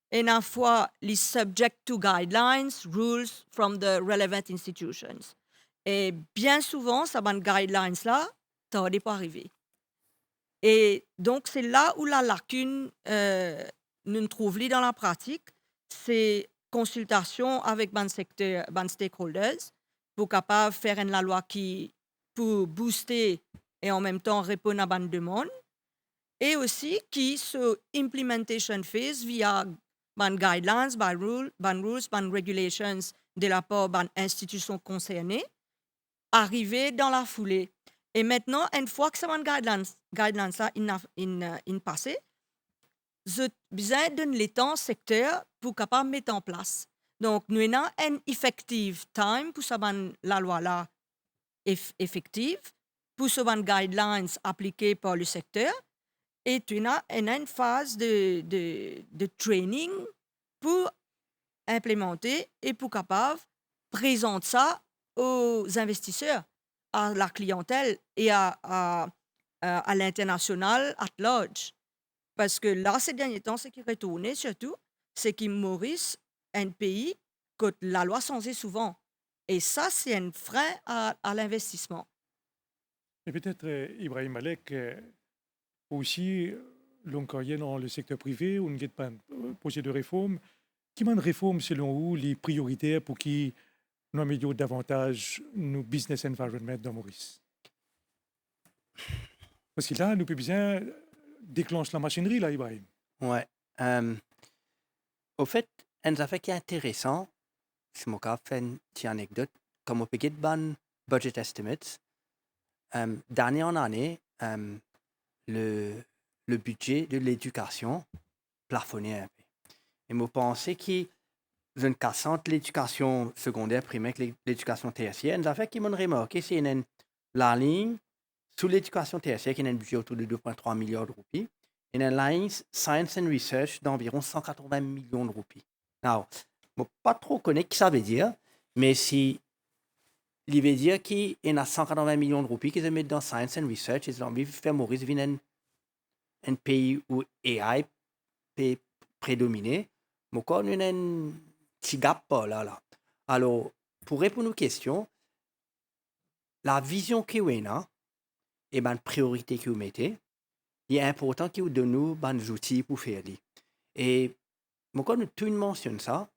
et une fois, les subject to guidelines, rules from the relevant institutions. Et bien souvent, ces guidelines-là, ça n'est pas arrivé. Et donc, c'est là où la lacune nous trouve dans la pratique, c'est consultation avec les secteur, les stakeholders, pour capable faire une la loi qui pour booster et en même temps répondre à les demandes, et aussi qui se implementation phase via les guidelines, les rules, les regulations de la part des institutions concernées, arriver dans la foulée. Et maintenant, une fois que ces guidelines là in passé, je besoin d'un le temps secteur pour capable mettre en place. Donc, nous avons un effective time pour ça la loi là effective, pour ce guidelines appliquées par le secteur, et tu as une phase de training pour implémenter et pour capable présenter ça aux investisseurs, à la clientèle et à l'international at large. Parce que là, ces derniers temps, ce qui retourné surtout, c'est que Maurice, un pays que la loi changeait souvent. Et ça, c'est un frein à l'investissement. Et peut-être, Ibrahim Malek, aussi, l'oncoyen dans le secteur privé, ou une pas un projet de réforme. Qui m'a une réforme, selon vous, les prioritaires pour qui nous améliorons davantage nos business environment dans Maurice? Parce que là, nous pouvons bien déclencher la machinerie, là, Ibrahim. Ouais. Au fait, un affaire qui est intéressant, c'est mon cas, fait une petite anecdote. Comme on peut get ban budget estimates, d'année en année, le budget de l'éducation plafonnait un peu. Et moi, pensais que je ne cassante l'éducation secondaire, primaire, que l'éducation tertiaire, une affaire qui m'a remarqué, c'est la ligne sous l'éducation tertiaire qui a un budget autour de 2,3 milliards de roupies, et une ligne Science and Research d'environ 180 millions de roupies. Alors, je ne pas trop connaître ce que ça veut dire, mais si il veut dire qu'il y a 180 millions de roupies qui se mettent dans Science and Research, et ils ont envie de faire Maurice un pays où AI peut prédominer, mais quand on a un petit gap là. Alors, pour répondre aux questions, la vision que vous avez et la priorité que vous mettez, il est important que vous donnez des outils pour faire ça. Et quand tout mentionne ça,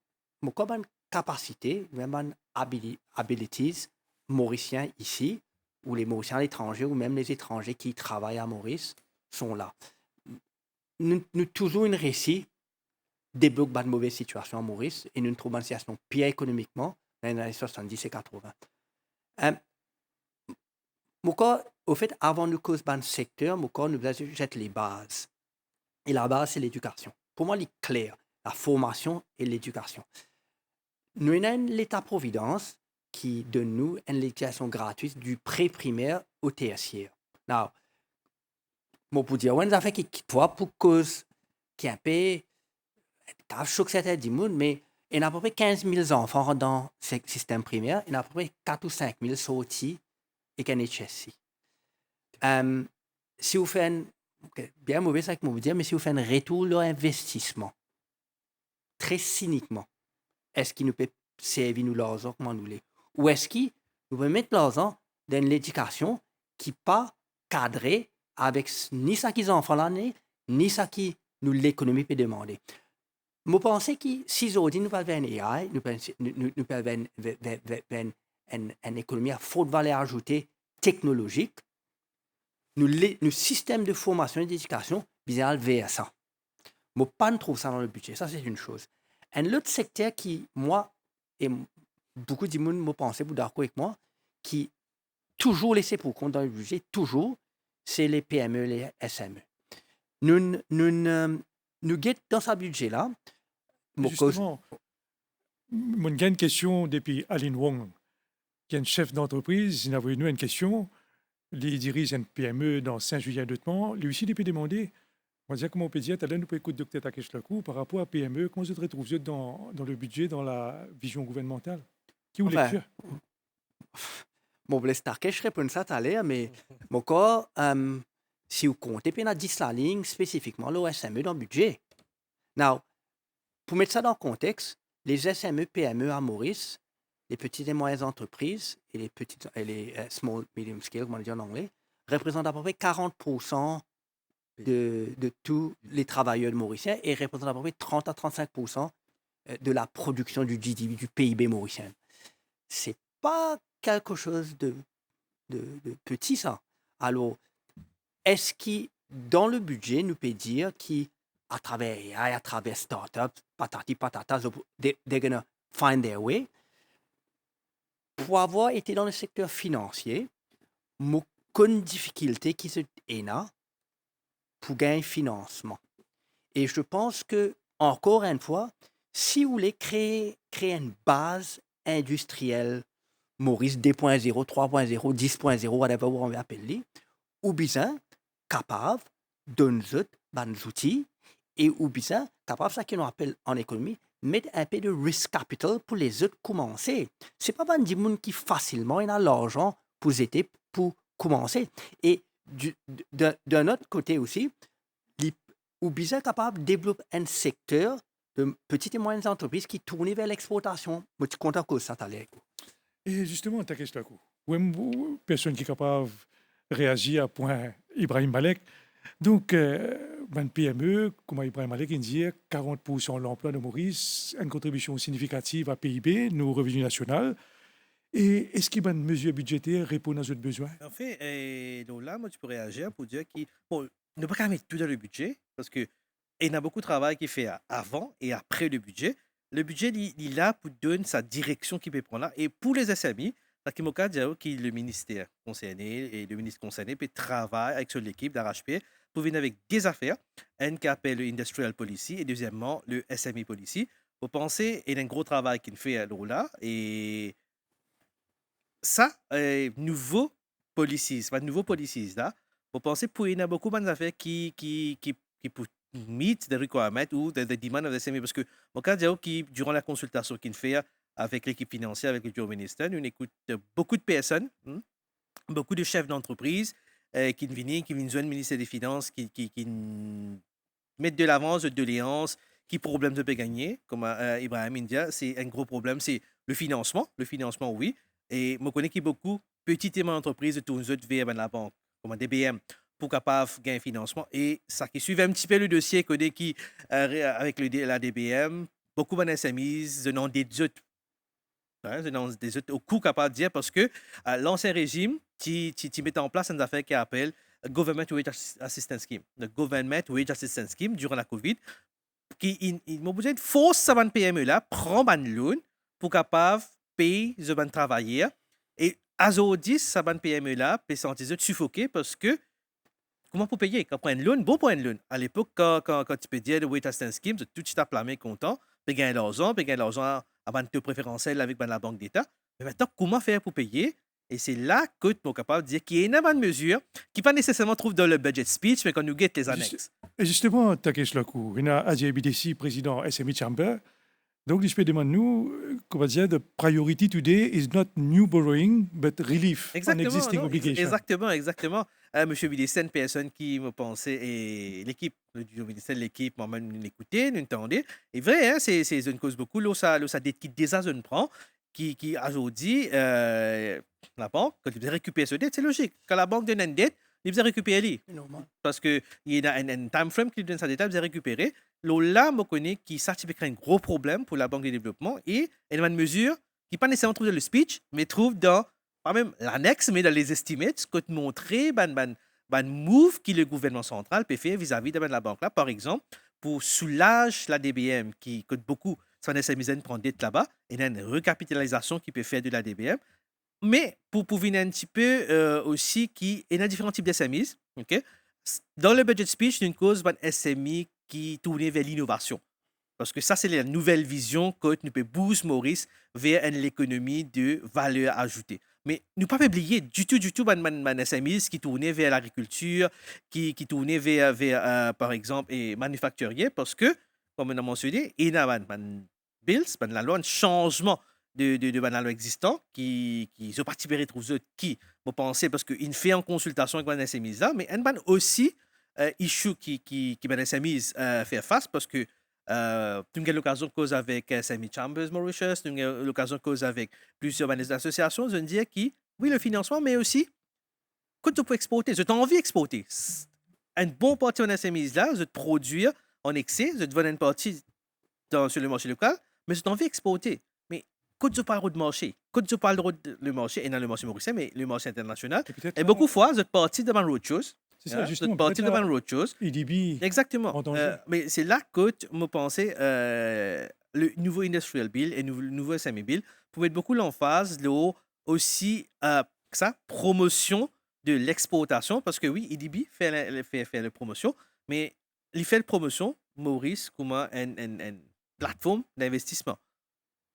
quand une capacité, même abilities mauriciens ici, ou les Mauriciens à l'étranger, ou même les étrangers qui travaillent à Maurice, sont là. Nous toujours une récit débloque de mauvaise situation à Maurice et nous trouvons une situation pire économiquement dans les années 70 et 80. Euh, au fait, avant nous cause ban secteur, nous jette les bases. Et la base, c'est l'éducation. Pour moi, il est clair, la formation et l'éducation. Nous avons l'État-providence qui donne nous une éducation gratuite du pré-primaire au tertiaire. Now, moi, pour dire, on a fait qui pour cause qui est un peu, grave choc certains du monde, mais il y a à peu près 15 000 enfants dans ce système primaire, il y a à peu près 4 ou 5 000 sortis et qui HSC. Si vous faites un, bien mauvais, ça que je vous dire, mais si vous faites un retour sur l'investissement, très cyniquement, est-ce qu'il nous peut servir nous l'argent comment nous l'est? Ou est-ce qu'il nous peut mettre l'argent dans l'éducation qui n'est pas cadrée avec ni ça qu'ils ont enfants l'année, ni ça qui nous l'économie peut demander. Je pense que si aujourd'hui nous parlons d'un AI, nous parlons d'une économie à forte valeur ajoutée technologique, nous système de formation et d'éducation vient vers ça. Je ne trouve pas ça dans le budget, ça c'est une chose. Un autre secteur qui, moi, et beaucoup de monde me pensent, vous d'accord avec moi, qui toujours laissé pour compte dans le budget, toujours, c'est les PME, les SME. Nous guettons dans ce budget-là. Justement, mon une question depuis Aline Wong, qui est un chef d'entreprise, il a eu une question. Il dirige une PME dans Saint-Julien de Temps. Lui aussi, il peut demander, on va dire comment on peut dire, nous peut écouter Dr Takesh Lakou par rapport à PME, comment se retrouve dans le budget, dans la vision gouvernementale? Qui vous lecture? Bon, je Takesh répond ça tout à l'heure, mais mon corps, si vous comptez, puis on a 10 la ligne spécifiquement le SME dans le budget. Now, pour mettre ça dans le contexte, les SME, PME à Maurice, les petites et moyennes entreprises et les small, medium scale, comme on dit en anglais, représentent à peu près 40% de tous les travailleurs mauriciens et représentent à peu près 30 à 35% de la production du GDP, du PIB mauricien. C'est pas quelque chose de petit, ça. Alors, est-ce que dans le budget, nous peut dire qu'à travers AI, à travers start-up, patati patata, they're gonna find their way. Pour avoir été dans le secteur financier, j'ai une difficulté qui se là pour gagner financement. Et je pense que, encore une fois, si vous voulez créer une base industrielle, Maurice 2.0, 3.0, 10.0, whatever on veut appeler, ou bien capable de nous des outils et ou bien capable, ça qu'on appelle en économie, mettre un peu de risk capital pour les autres commencer. Ce n'est pas des gens qui facilement ont l'argent pour aider pour commencer. Et d'un autre côté aussi, ou bien capable de développer un secteur de petites et moyennes entreprises qui tournent vers l'exportation. Je suis content que ça t'allait. Et justement, ta question, une personne qui est capable de réagir à point Ibrahim Malek. Donc, une PME, comme Ibrahim Malek dit, 40% de l'emploi de Maurice, une contribution significative à PIB, nos revenus nationaux. Et est-ce qu'il y a une mesure budgétaire répond à ce besoin? En fait, donc là, moi, tu peux réagir pour dire qu'il ne peut pas mettre tout dans le budget parce que il y a beaucoup de travail qui est fait avant et après le budget. Le budget, il est là pour donner sa direction qu'il peut prendre là. Et pour les SMI, qui le ministère concerné et le ministre concerné peut travailler avec l'équipe d'RHP pour venir avec des affaires, un qui appelle le Industrial Policy et deuxièmement le SME Policy. Vous pensez, il y a un gros travail qu'il fait à là et ça, nouveau policies là, vous pensez pour il y a beaucoup d'affaires qui pour meet the requirement ou the demand of the SME parce que mon cas qui durant la consultation qu'il fait avec l'équipe financière, avec le bureau ministère, on écoute beaucoup de personnes, beaucoup de chefs d'entreprise qui viennent joindre le ministère des Finances, qui mettent de l'avance, de doléances, qui problème de gagner, comme Ibrahim India, c'est un gros problème, c'est le financement, oui. Et je connais qu'il y a beaucoup de petites et moyennes entreprises de tournent vers la banque, comme DBM, pour capable de gagner financement. Et ça qui suit un petit peu le dossier qui avec la DBM, beaucoup de SMEs, de des autres. Des autres au coup capable de dire parce que l'ancien régime qui met en place une affaire qui appelle Government Wage Assistance Scheme. Le Government Wage Assistance Scheme durant la COVID, qui il m'a besoin de force à PME là, prendre un loan pour capable paye les bonnes travailleurs. Et aujourd'hui, ces bonnes PME-là peuvent se sentir suffoqués parce que comment pour payer? Quand on prend une loan, bon pour une loan. À l'époque, quand tu peux dire le Wait Assistance Scheme, tout de suite à plamer content, puis gagner l'argent avant de taux préférentiel avec la Banque d'État. Mais maintenant, comment faire pour payer? Et c'est là que tu es capable de dire qu'il y a énormément de mesures qui pas nécessairement trouvent dans le budget speech, mais qu'on nous guette les annexes. Et justement, Takesh Lakou, il y a Ajay Bidesi, président SME Chamber. Donc, je peux demander nous, comment dire, the priority today is not new borrowing, but relief on existing non, obligations. exactement. Monsieur Bidesen, personne qui me pensait, et l'équipe, le Bidesen, l'équipe, moi-même, nous l'écoutait, nous entendait. Et vrai, hein, c'est une cause beaucoup, là, ça dette qui déjà je ne prend, qui aujourd'hui, la banque, quand il veut récupérer ce dette, c'est logique. Quand la banque donne une dette, il veut récupérer. Parce qu'il y a un time frame qui donne sa dette, il veut récupérer. Là, je connais qui ça qui peut créer un gros problème pour la Banque de développement et il y a une mesure qui pas nécessairement trouve dans le speech, mais trouve dans, pas même l'annexe, mais dans les estimates, que te montrer ban move que le gouvernement central peut faire vis-à-vis de la banque là, par exemple, pour soulager la DBM qui coûte beaucoup, ça nécessite de prendre dette là-bas, et il y a une recapitalisation qui peut faire de la DBM. Mais pour venir un petit peu aussi, il y a différents types de SMEs. OK? Dans le budget speech, il y a une cause de SME qui tourne vers l'innovation. Parce que ça, c'est la nouvelle vision que nous peut booster Maurice vers une économie de valeur ajoutée. Mais nous ne pas oublier du tout, les SMEs qui tournaient vers l'agriculture, qui tournaient vers par exemple, et manufacturier, parce que, comme on a mentionné, il y a bills, la loi, un changement de la loi existante qui se participerait trouve qui vous pensez parce qu'il fait en consultation avec les SMEs là, mais un aussi issue qui les SMEs faire face parce que tu as l'occasion de cause avec SME Chambers Mauritius, tu as l'occasion de cause avec plusieurs associations, je veux dire qui, oui, le financement, mais aussi quand tu peux exporter, je t'ai envie d'exporter. Un bon parti en SMEs là, je te produire en excès, je te vendre une partie sur le marché local, mais je t'ai envie d'exporter. Quand tu parles de marché, quand tu parles de marché, et non le marché mauricien, mais le marché international, et beaucoup de fois, vous êtes parti devant autre chose. C'est ça, justement. Vous êtes parti devant autre chose. EDB. Exactement. Mais c'est là que je pensais le nouveau Industrial Bill et le nouveau SME Bill pour mettre beaucoup l'emphase là aussi promotion de l'exportation, parce que oui, EDB fait la promotion, mais il fait la promotion, Maurice, comme une plateforme d'investissement.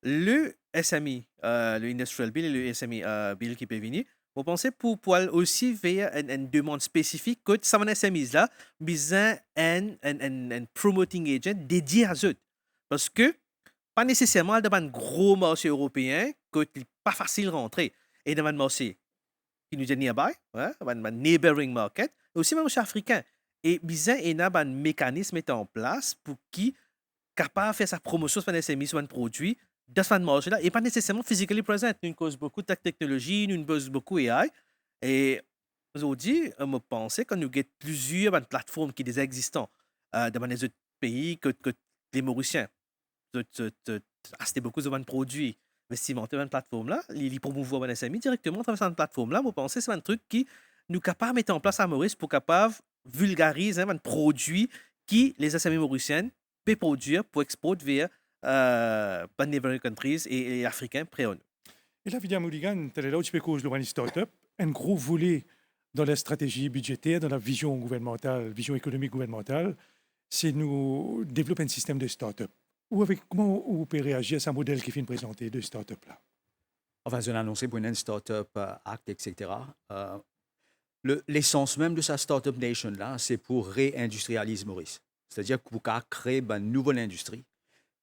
Le SME, le Industrial Bill et le SME Bill qui peut venir, vous pensez pour aussi vers une demande spécifique que ça va SMEs là, besoin un promoting agent dédié à eux. Parce que, pas nécessairement dans un gros marché européen, que n'est pas facile de rentrer. Et dans un marché qui nous est nearby, un neighboring market, et aussi un marché africain. Et besoin il y a un mécanisme est en place pour qui capable de faire sa promotion sur un SME, sur un produit, dans ce marché-là, et pas nécessairement physiquement présent. Nous cause beaucoup de technologie, nous cause beaucoup AI. Et aujourd'hui, je pense que nous avons plusieurs plateformes qui sont existantes dans les autres pays que les Mauriciens. Acheter beaucoup de produits vestimentaires dans une plateforme-là, ils promouvoir les SME directement à travers cette plateforme-là. Je pense que c'est un truc qui nous capable de mettre en place à Maurice pour capable vulgariser un produit qui les SME mauriciennes peuvent produire pour exporter vers neighboring countries et africains près à nous. Et là, William Mulligan, tu es là où tu peux causer le start-up, un gros volet dans la stratégie budgétaire, dans la vision gouvernementale, vision économique gouvernementale, c'est nous développer un système de start-up. Comment vous pouvez réagir à ce modèle qui vient de présenter de start-up là? Enfin, je l'ai annoncé pour une start-up Act, etc. L'essence même de sa start-up nation là, c'est pour réindustrialiser Maurice. C'est-à-dire pour créer une nouvelle industrie.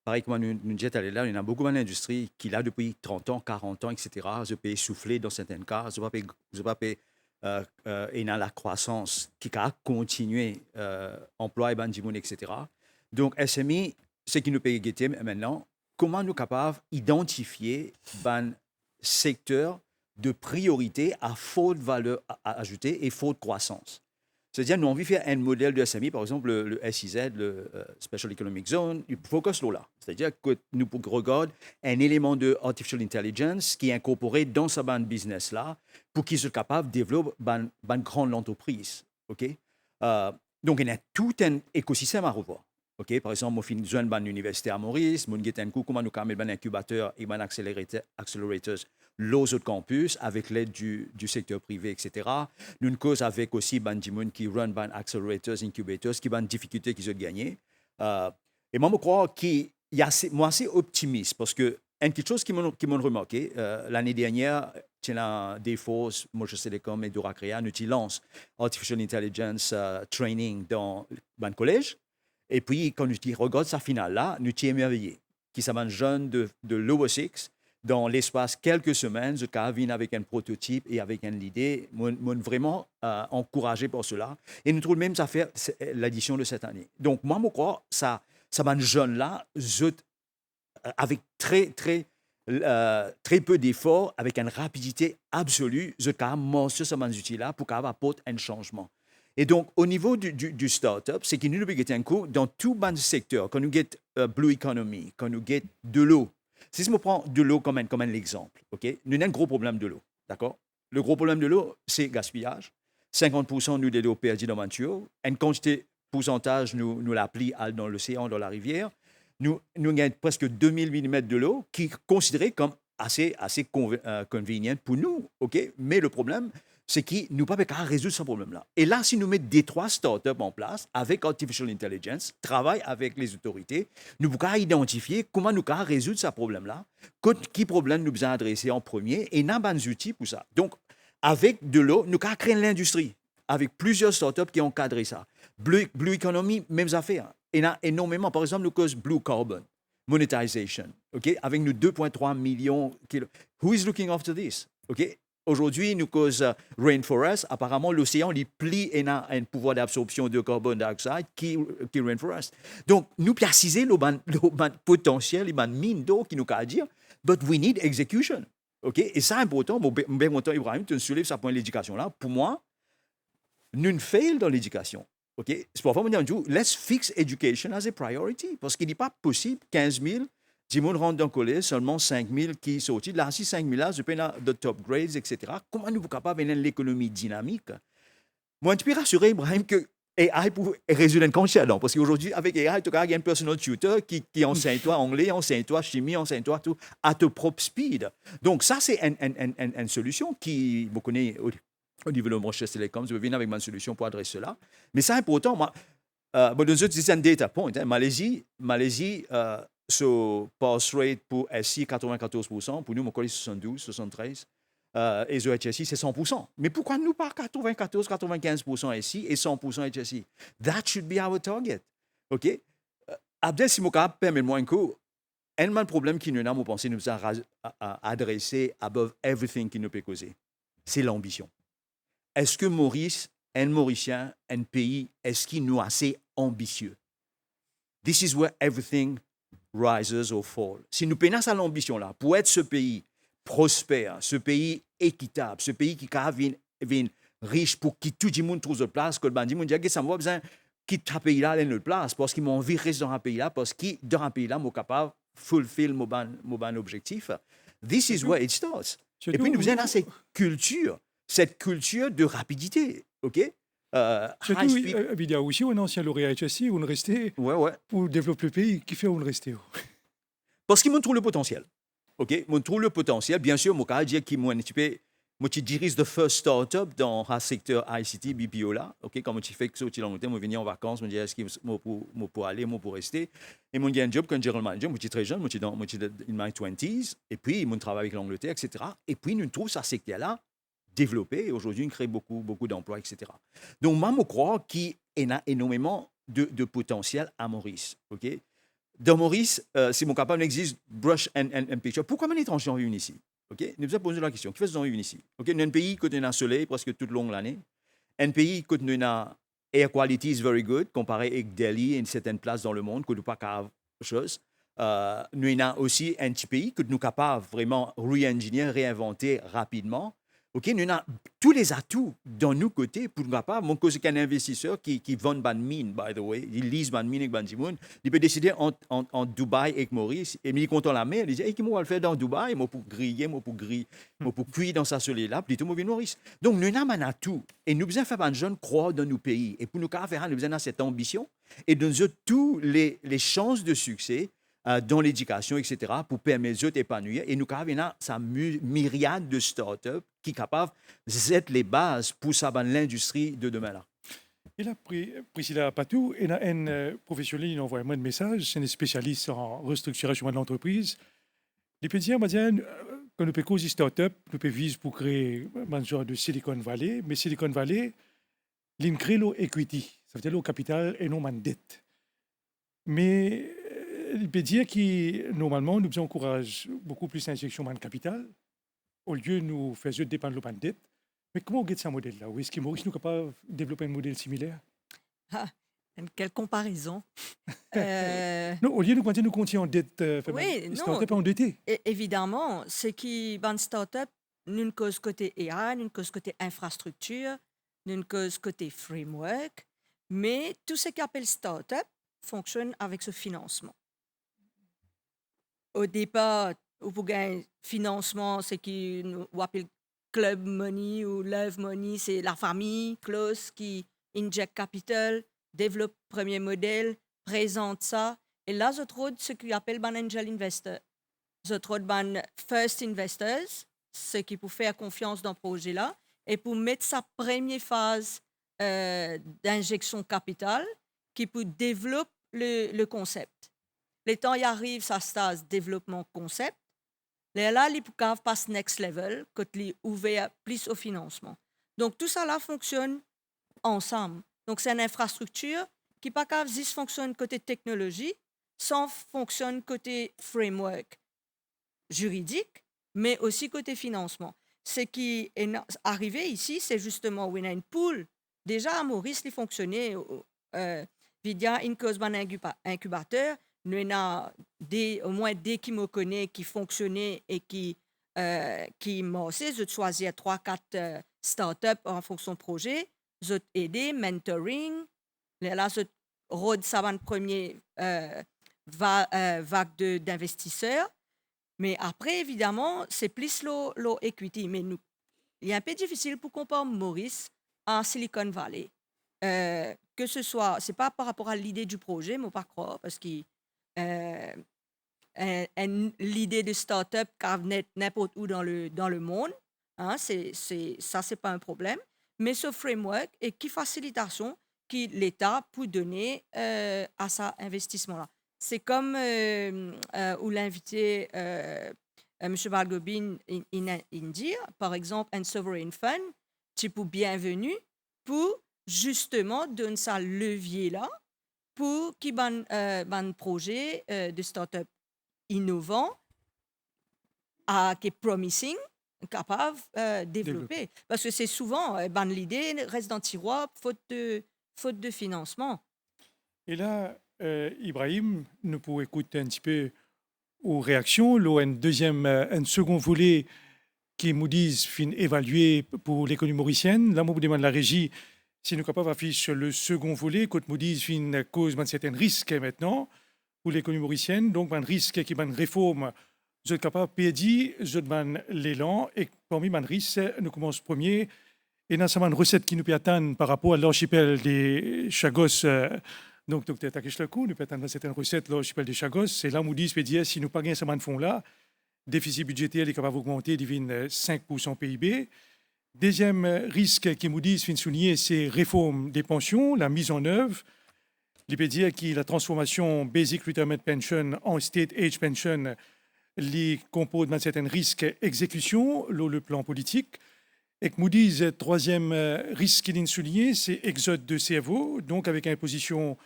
Pareil comme nous disons là, il y a beaucoup d'industries qui là depuis 30 ans, 40 ans, etc. Je peux souffler dans certains cas, je peux et dans la croissance qui a continué emploi et etc. Donc SME, ce qui nous peut guetter maintenant, comment nous sommes capables d'identifier un secteur de priorité à forte valeur ajoutée et forte croissance. C'est-à-dire, nous avons envie de faire un modèle de SME, par exemple, le SEZ, le Special Economic Zone, il focus là. C'est-à-dire que nous regardons un élément de artificial intelligence qui est incorporé dans ce business-là pour qu'ils soient capables de développer une grande entreprise. Okay? Donc, il y a tout un écosystème à revoir. OK, par exemple, moi, fin jeune ban université à Maurice, mon guetten coup, comment nous camel ban incubateur et ban accélérateurs los autres campus avec l'aide du secteur privé, etc. Nous une cause avec aussi ban Jimoun qui run ban accelerators, incubators, qui ban difficultés qu'ils ont gagné. Et moi, je crois qu'il y a moi assez optimiste parce que une petite chose qui m'ont remarqué l'année dernière, tu as des forces, moi je sais les comme et Doracrea, nous lancent artificial intelligence training dans le collège. Et puis, quand nous regarde sa finale là, nous sommes émerveillés. Qui s'amène jeune de Lower Six, dans l'espace quelques semaines, je viens avec un prototype et avec une idée, moi vraiment encouragé pour cela. Et nous trouvons même ça faire l'édition de cette année. Donc, moi, je crois, ça m'a jeune là, avec très peu d'efforts, avec une rapidité absolue, je peux mentionner ces outils-là pour apporter un changement. Et donc, au niveau du start-up, c'est que nous avons un coup dans tout le secteur. Quand nous avons Blue Economy, quand nous avons de l'eau. Si je me prends de l'eau comme un exemple, okay? Nous avons un gros problème de l'eau, d'accord? Le gros problème de l'eau, c'est gaspillage. 50% nous de l'eau perdue dans la nature. Une quantité, pourcentage, nous l'applie dans l'océan, dans la rivière. Nous avons presque 2000 mm de l'eau qui est considéré comme assez convenient pour nous, ok? Mais le problème, c'est que nous ne pouvons pas résoudre ce problème-là. Et là, si nous mettons des 3 startups en place avec Artificial Intelligence, travaillent avec les autorités, nous pouvons identifier comment nous pouvons résoudre ce problème-là, quel problème nous devons adresser en premier, et nous avons des outils pour ça. Donc, avec de l'eau, nous pouvons créer l'industrie, avec plusieurs startups qui ont encadré ça. Blue Economy, mêmes affaires. Il y en a énormément. Par exemple, nous cause Blue Carbon, monetization, okay? Avec nous 2,3 millions. Who is looking after this? Okay? Aujourd'hui, nous cause rainforest. Apparemment, l'océan lui plie et a un pouvoir d'absorption de carbone dioxyde qui rainforest. Donc, nous préciser le potentiel, le mine d'eau qui nous a dire, but we need execution. Okay? Et ça, c'est important. Bien content, Ibrahim, tu soulèves ce point de l'éducation là. Pour moi, nous fail dans l'éducation. Okay? C'est pourquoi on dit, let's fix education as a priority. Parce qu'il n'est pas possible 15 000, 10 000 rentrent dans le collège, seulement 5 000 qui sortent. Là, si 5 000 là, je peux de top grades, etc. Comment nous sommes capables de l'économie dynamique? Moi, je peux rassurer Ibrahim que AI pour résoudre un cancer. Parce qu'aujourd'hui, avec AI, tu as un personal tutor qui enseigne toi anglais, enseigne toi chimie, enseigne toi tout à ton propre speed. Donc, ça, c'est une solution qui, vous connaissez au niveau de Manchester Telecom, je viens avec ma solution pour adresser cela. Mais ça, important, moi, dans c'est un data point. Hein. Malaisie, pass rate pour SI 94%, pour nous, mon collège 72, 73. Et le HSI, c'est 100%. Mais pourquoi nous pas 94-95% SI et 100% HSI? That should be our target. OK? Abdel Simoka, permets-moi un coup. Un problème qui nous a, nous pensons, nous a adressé above everything qui nous peut causer. C'est l'ambition. Est-ce que Maurice, un Mauricien, un pays, est-ce qu'il nous assez ambitieux? This is where everything rises or falls. Si nous peinons à l'ambition-là, pour être ce pays prospère, ce pays équitable, ce pays qui vient riche pour que tout le monde trouve sa place, que le bandit dit que ça m'a besoin quitter ce pays-là à notre place, parce qu'ils m'ont envie de rester dans un pays-là, parce que dans un pays-là, je suis capable de fulfill mon objectif. This is where it starts. Et puis, nous avons cette culture de rapidité, OK? Surtout, il y a aussi un ancien lauréat HSI où on restait pour développer le pays, qui fait où on restait. Parce qu'ils montrent le potentiel. OK? Montrent le potentiel. Bien sûr, moi, je dis que moi, je dirige the first startup dans le secteur ICT, BPO là. OK? Quand je fais que ça, je vais venir en vacances, je me dis, est-ce que je peux aller, je peux rester? Et je dis un job comme general manager, je suis très jeune, je suis dans my 20s, et puis, je travaille avec l'Angleterre, etc. Et puis, nous trouvons ce secteur-là développé. Et aujourd'hui, on crée beaucoup d'emplois, etc. Donc, moi, je crois qu'il y a énormément de potentiel à Maurice. OK? Dans Maurice, si mon capable n'existe, brush and picture. Pourquoi les étrangers en vivent ici? Okay? Nous avons posé la question. Qui fait-ce qu'ils vivent ici? Okay? Nous avons un pays qui a un soleil presque toute l'année. Un pays qui a une air quality is very good, comparé avec Delhi et une certaine place dans le monde, qui n'a pas quelque chose. Nous avons aussi un petit pays que nous sommes capables vraiment réinventer rapidement. OK, nous avons tous les atouts dans nos côtés pour ne pas. Mon cause qu'un investisseur qui vend ban mine, by the way, il lise ban mine avec ban Timoun, il peut décider en Dubaï avec Maurice, et il compte la mer, il dit, hey, qui va le faire dans Dubaï, moi pour griller, moi pour cuire dans sa soleil là, plutôt moi Maurice. Donc nous avons un atout, et nous besoin faire un jeune croire dans nos pays, et pour nous faire, nous besoin cette ambition, et nous avons tous les chances de succès dans l'éducation, etc., pour permettre aux autres d'épanouir. Et nous avons sa myriade de startups qui sont capables d'être les bases pour l'industrie de demain. Là. Et là, Priscilla Patou, il y a un professionnel qui envoie moi de message, c'est un spécialiste en restructuration de l'entreprise. Il peut dire, quand nous pouvons causer start-up, nous pouvons viser pour créer un genre de Silicon Valley, mais Silicon Valley, il crée l'equity, ça veut dire le capital et non la dette. Mais il peut dire que normalement, nous encourageons beaucoup plus l'injection de capital, au lieu de nous faire dépendre de la dette. Mais comment on gagne ce modèle-là? Ou est-ce que Maurice nous capable de développer un modèle similaire? Ah, quelle comparaison. Non, au lieu de continuer nous compter en dette, Oui, non. start-up endetté. Évidemment, c'est qui ban start-up, une cause côté AI, une cause côté infrastructure, une cause côté framework, mais tout ce qu'on appelle start-up fonctionne avec ce financement. Au départ, pour gagner financement, c'est qui on appelle club money ou love money, c'est la famille close qui injecte capital, développe premier modèle, présente ça, et là, je trouve ce qu'on appelle ban angel investor. Je trouve ban first investors, ce qui pour faire confiance dans le projet-là, et pour mettre sa première phase d'injection capitale, qui peut développer le concept. Les temps y arrivent, ça stase développement concept. Là, les poucaves passent next level, quand ils ouvrent plus au financement. Donc, tout ça là fonctionne ensemble. Donc, c'est une infrastructure qui pas qu'à juste fonctionne côté technologie, sans fonctionne côté framework juridique, mais aussi côté financement. Ce qui est arrivé ici, c'est justement où il y a une pool. Déjà, à Maurice, il fonctionnait via une cause d'un incubateur. Nous avons au moins des qui me connaissent, qui fonctionnaient et qui m'ont aussi. Je choisis 3-4 startups en fonction de projet. Je aidé, mentoring. Là, je rôde ça une première vague d'investisseurs. Mais après, évidemment, c'est plus l'equity. Mais il est un peu difficile pour comparer Maurice en Silicon Valley. Que ce soit, c'est pas par rapport à l'idée du projet, mais pas croire, parce que l'idée de start-up quand n'importe où dans le monde, hein, c'est pas un problème. Mais ce framework et qui facilitation que l'État peut donner à ça investissement-là. C'est comme où l'invité M. Valgobin dit, par exemple, un sovereign fund, type bienvenue, pour justement donner ça levier-là pour qu'il y ait un projet de start-up innovant, qui est promising, capable de développer. Parce que c'est souvent, l'idée reste dans le tiroir, faute de financement. Et là, Ibrahim, nous pouvons écouter un petit peu aux réactions. Là, un second volet qui nous disent évaluer pour l'économie mauricienne. Là, moi, vous demande la régie si nous sommes capables d'afficher le second volet, quand nous disons cause de certains risques maintenant pour l'économie mauricienne. Donc, un risque qui est une réforme, vous êtes capable de dire, je demande l'élan, et parmi les risques, nous commençons premier. Et dans une recette qui nous peut atteindre par rapport à l'archipel des Chagos. Donc, Dr. Takesh-Lakou, nous peut atteindre certaines recettes l'archipel des Chagos. C'est là où nous disons, dire, si nous ne payons pas ce fonds-là, le déficit budgétaire est capable d'augmenter de 5% PIB. Deuxième risque qui nous disent, souligner, c'est réforme des pensions, la mise en œuvre. Il peut dire que la transformation Basic Retirement Pension en State Age Pension les compose d'un certain risque exécution, le plan politique. Et que Moody's, troisième risque qu'il a souligné, c'est exode de cerveau, donc avec imposition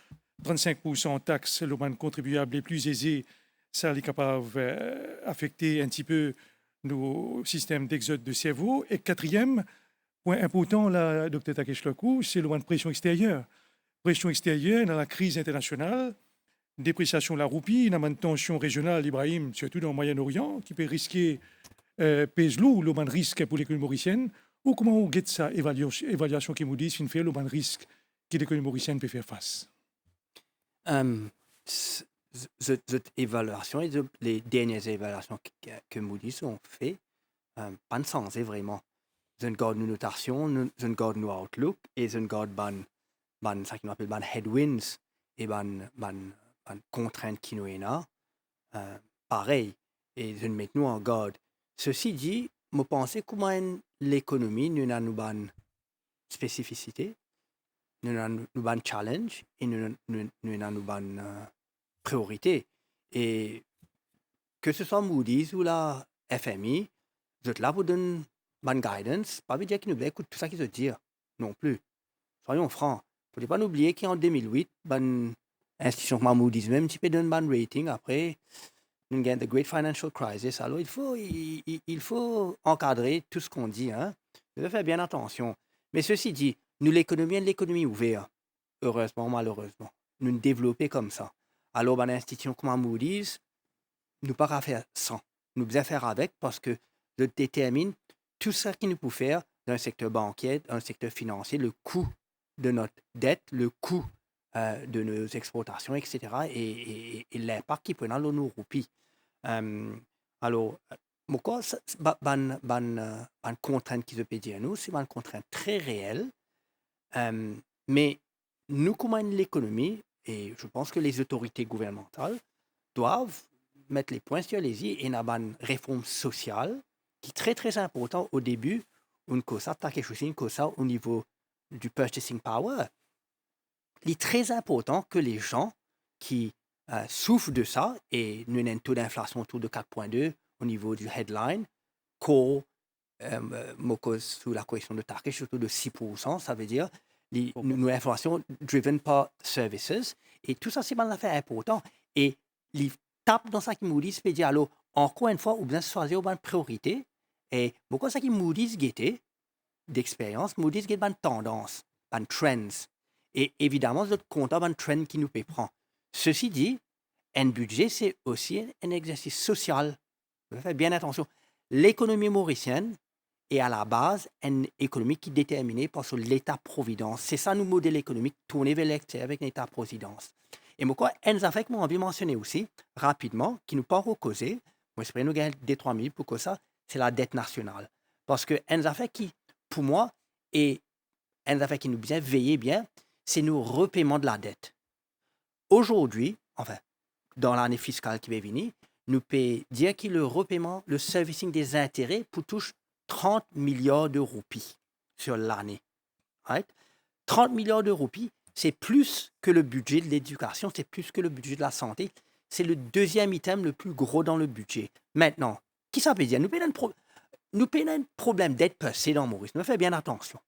35% taxes, le moins contribuable les plus aisés, ça est capable d'affecter un petit peu nos systèmes d'exode de cerveau. Et quatrième point important, là, Dr. Takesh-Lakou, c'est le moins de pression extérieure. Pression extérieure dans la crise internationale, dépréciation de la roupie, une tension régionale, Ibrahim, surtout dans le Moyen-Orient, qui peut risquer pèse lourd le ban risque pour l'économie mauricienne, ou comment on guette ça, évaluation qui nous dit, s'il fait le ban risque que l'économie mauricienne peut faire face? Cette évaluation et les dernières évaluations que Moody's ont fait, pas de sens, c'est vraiment. Je garde nos notations, je garde nos outlook et je garde ça qu'on appelle ban headwinds et ban contraintes qui nous ont pareil. Et je mets nous en garde. Ceci dit, je pense comment l'économie nous a une spécificité, nous avons une challenge et nous avons une priorité. Et que ce soit Moody's ou la FMI, vous êtes là pour donner une guidance, pas veut dire qu'ils nous écoutent tout ça qu'ils se disent non plus. Soyons francs. Il ne faut pas oublier qu'en 2008, une institution comme Moody's même, tu peux donner un rating après. Nous avons the Great Financial Crisis. Alors, il faut encadrer tout ce qu'on dit. Hein. Il faut faire bien attention. Mais ceci dit, nous, l'économie ouverte, heureusement, malheureusement, nous nous développons comme ça. Alors, une institution comme Moody's, nous ne pouvons pas faire sans. Nous devons faire avec parce que je détermine tout ce qu'il nous peut faire dans le secteur bancaire, dans le secteur financier, le coût de notre dette, le coût de nos exportations, etc. et l'impact qu'il peut avoir sur nos roupies. Alors, pourquoi une contrainte qui se peut dire nous, c'est une contrainte très réelle, mais nous, comme l'économie, et je pense que les autorités gouvernementales doivent mettre les points sur les i et une réforme sociale qui est très très important au début, une cosa, une cosa au niveau du purchasing power. Il est très important que les gens qui souffrent de ça, et nous avons un taux d'inflation autour de 4,2 au niveau du headline, sous la correction de Turkish, autour de 6%, ça veut dire une inflation driven par services, et tout ça, c'est une affaire importante. Et les tape dans ça qui Moody's peut dire, alors, encore une fois, ou bien choisir une priorité, et pourquoi ça qui Moody's guette d'expérience, Moody's guette une tendance, une trends. Et évidemment, notre comptable un trend qui nous peut prendre. Ceci dit, un budget, c'est aussi un exercice social. Vous faites bien attention. L'économie mauricienne est à la base une économie qui est déterminée par l'État-providence. C'est ça, nous, modèle économique tourné vers l'extérieur avec l'État-providence. Et pourquoi un affaire que moi envie de mentionner aussi, rapidement, qui nous pas causer, moi, je nous gagner des 3 000 pour que ça, c'est la dette nationale. Parce que un affaire qui, pour moi, est un affaire qui nous bien veiller bien, c'est nos repaiements de la dette. Aujourd'hui, enfin, dans l'année fiscale qui va venir, nous pouvons dire que le repaiement, le servicing des intérêts pour touche 30 milliards de roupies sur l'année. Right? 30 milliards de roupies, c'est plus que le budget de l'éducation, c'est plus que le budget de la santé. C'est le deuxième item le plus gros dans le budget. Maintenant, qui ça veut dire? Nous payons un problème d'aide passée dans Maurice. Nous faisons bien attention.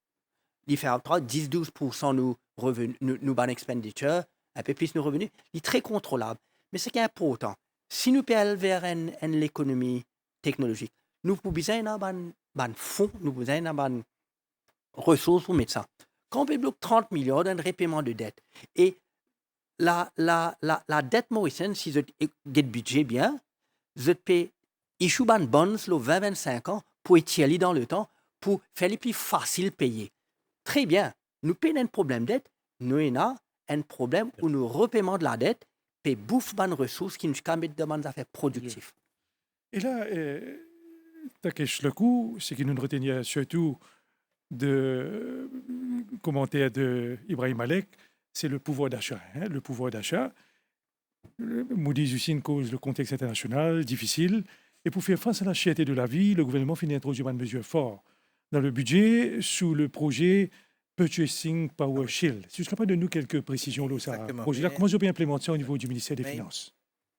Il fait 10-12% nos revenus, nos bonnes expenditures, un peu plus nos revenus. Il est très contrôlable. Mais ce qui est important, si nous payons vers l'économie technologique, nous pouvons besoin d'un fonds, nous avons besoin d'un ressources pour mettre ça. Quand on paye 30 milliards d'un repaiement de dette, et la dette mauricienne, si vous avez un budget bien, vous payez issue ban bonds le 20-25 ans pour étirer dans le temps, pour faire les plus facile payer. Très bien. Nous payons un problème de dette, nous avons un problème où nous repaiement de la dette paye bouffe bonnes ressources qui nous permettent de des affaires productives. Et là, Takesh, le coup, ce qui nous retenait surtout de commentaire de Ibrahim Malek, c'est le pouvoir d'achat. Hein, le pouvoir d'achat. Moody's aussi une cause le contexte international difficile. Et pour faire face à la cherté de la vie, le gouvernement finit d'introduire une mesure forte dans le budget sous le projet Purchasing Power Shield. Si tu es capable de nous quelques précisions sur ce projet-là, comment vous avez implémenté ça au niveau du ministère des Finances?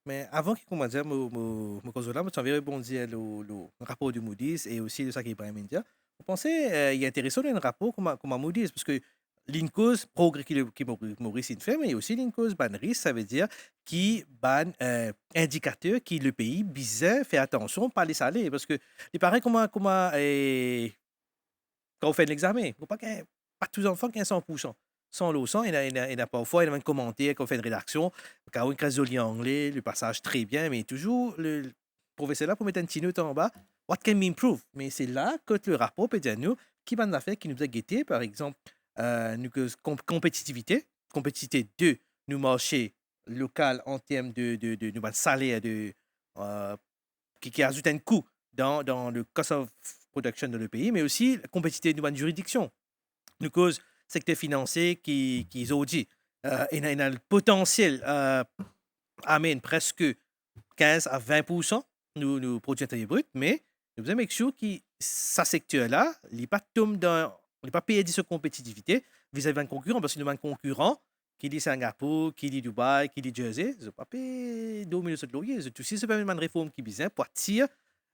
Mais avant qu'il commence à dire, je vais rebondir le rapport de Moody's et aussi de ça qu'Ibrahim India. Vous pensez il est intéressant un rapport comme Moody's parce que l'incause progrès qui Maurice fait, mais aussi l'incause ban risque, ça veut dire qui ban indicateur qui le pays bizarre fait attention pas les salaires parce que il paraît comment quand on fait l'examen, faut pas tous les enfants qui sont 100%. Sans l'eau, il y a parfois un commentaire quand on fait une rédaction, quand on crée en anglais, le passage très bien, mais toujours le professeur là pour mettre un petit note en bas, what can we improve? Mais c'est là que le rapport peut dire nous, qui va nous affaires qui nous a guetté, par exemple, compétitivité de nos marchés locaux en termes de salaire, qui ajoute un coût dans le cost of production de le pays, mais aussi la compétitivité de nos juridictions. Nous cause secteur financier qui ont dit, il a le potentiel amène presque 15 à 20% nous produits intérieurs bruts, mais nous devons make sure que ce secteur-là, il n'est pas perdu sa compétitivité vis-à-vis d'un concurrent, parce que nous avons un concurrent qui dit Singapour, qui dit Dubaï, qui dit Jersey, ils n'ont pas payé 2 millions de loyer. C'est aussi une réforme qui vise pour attirer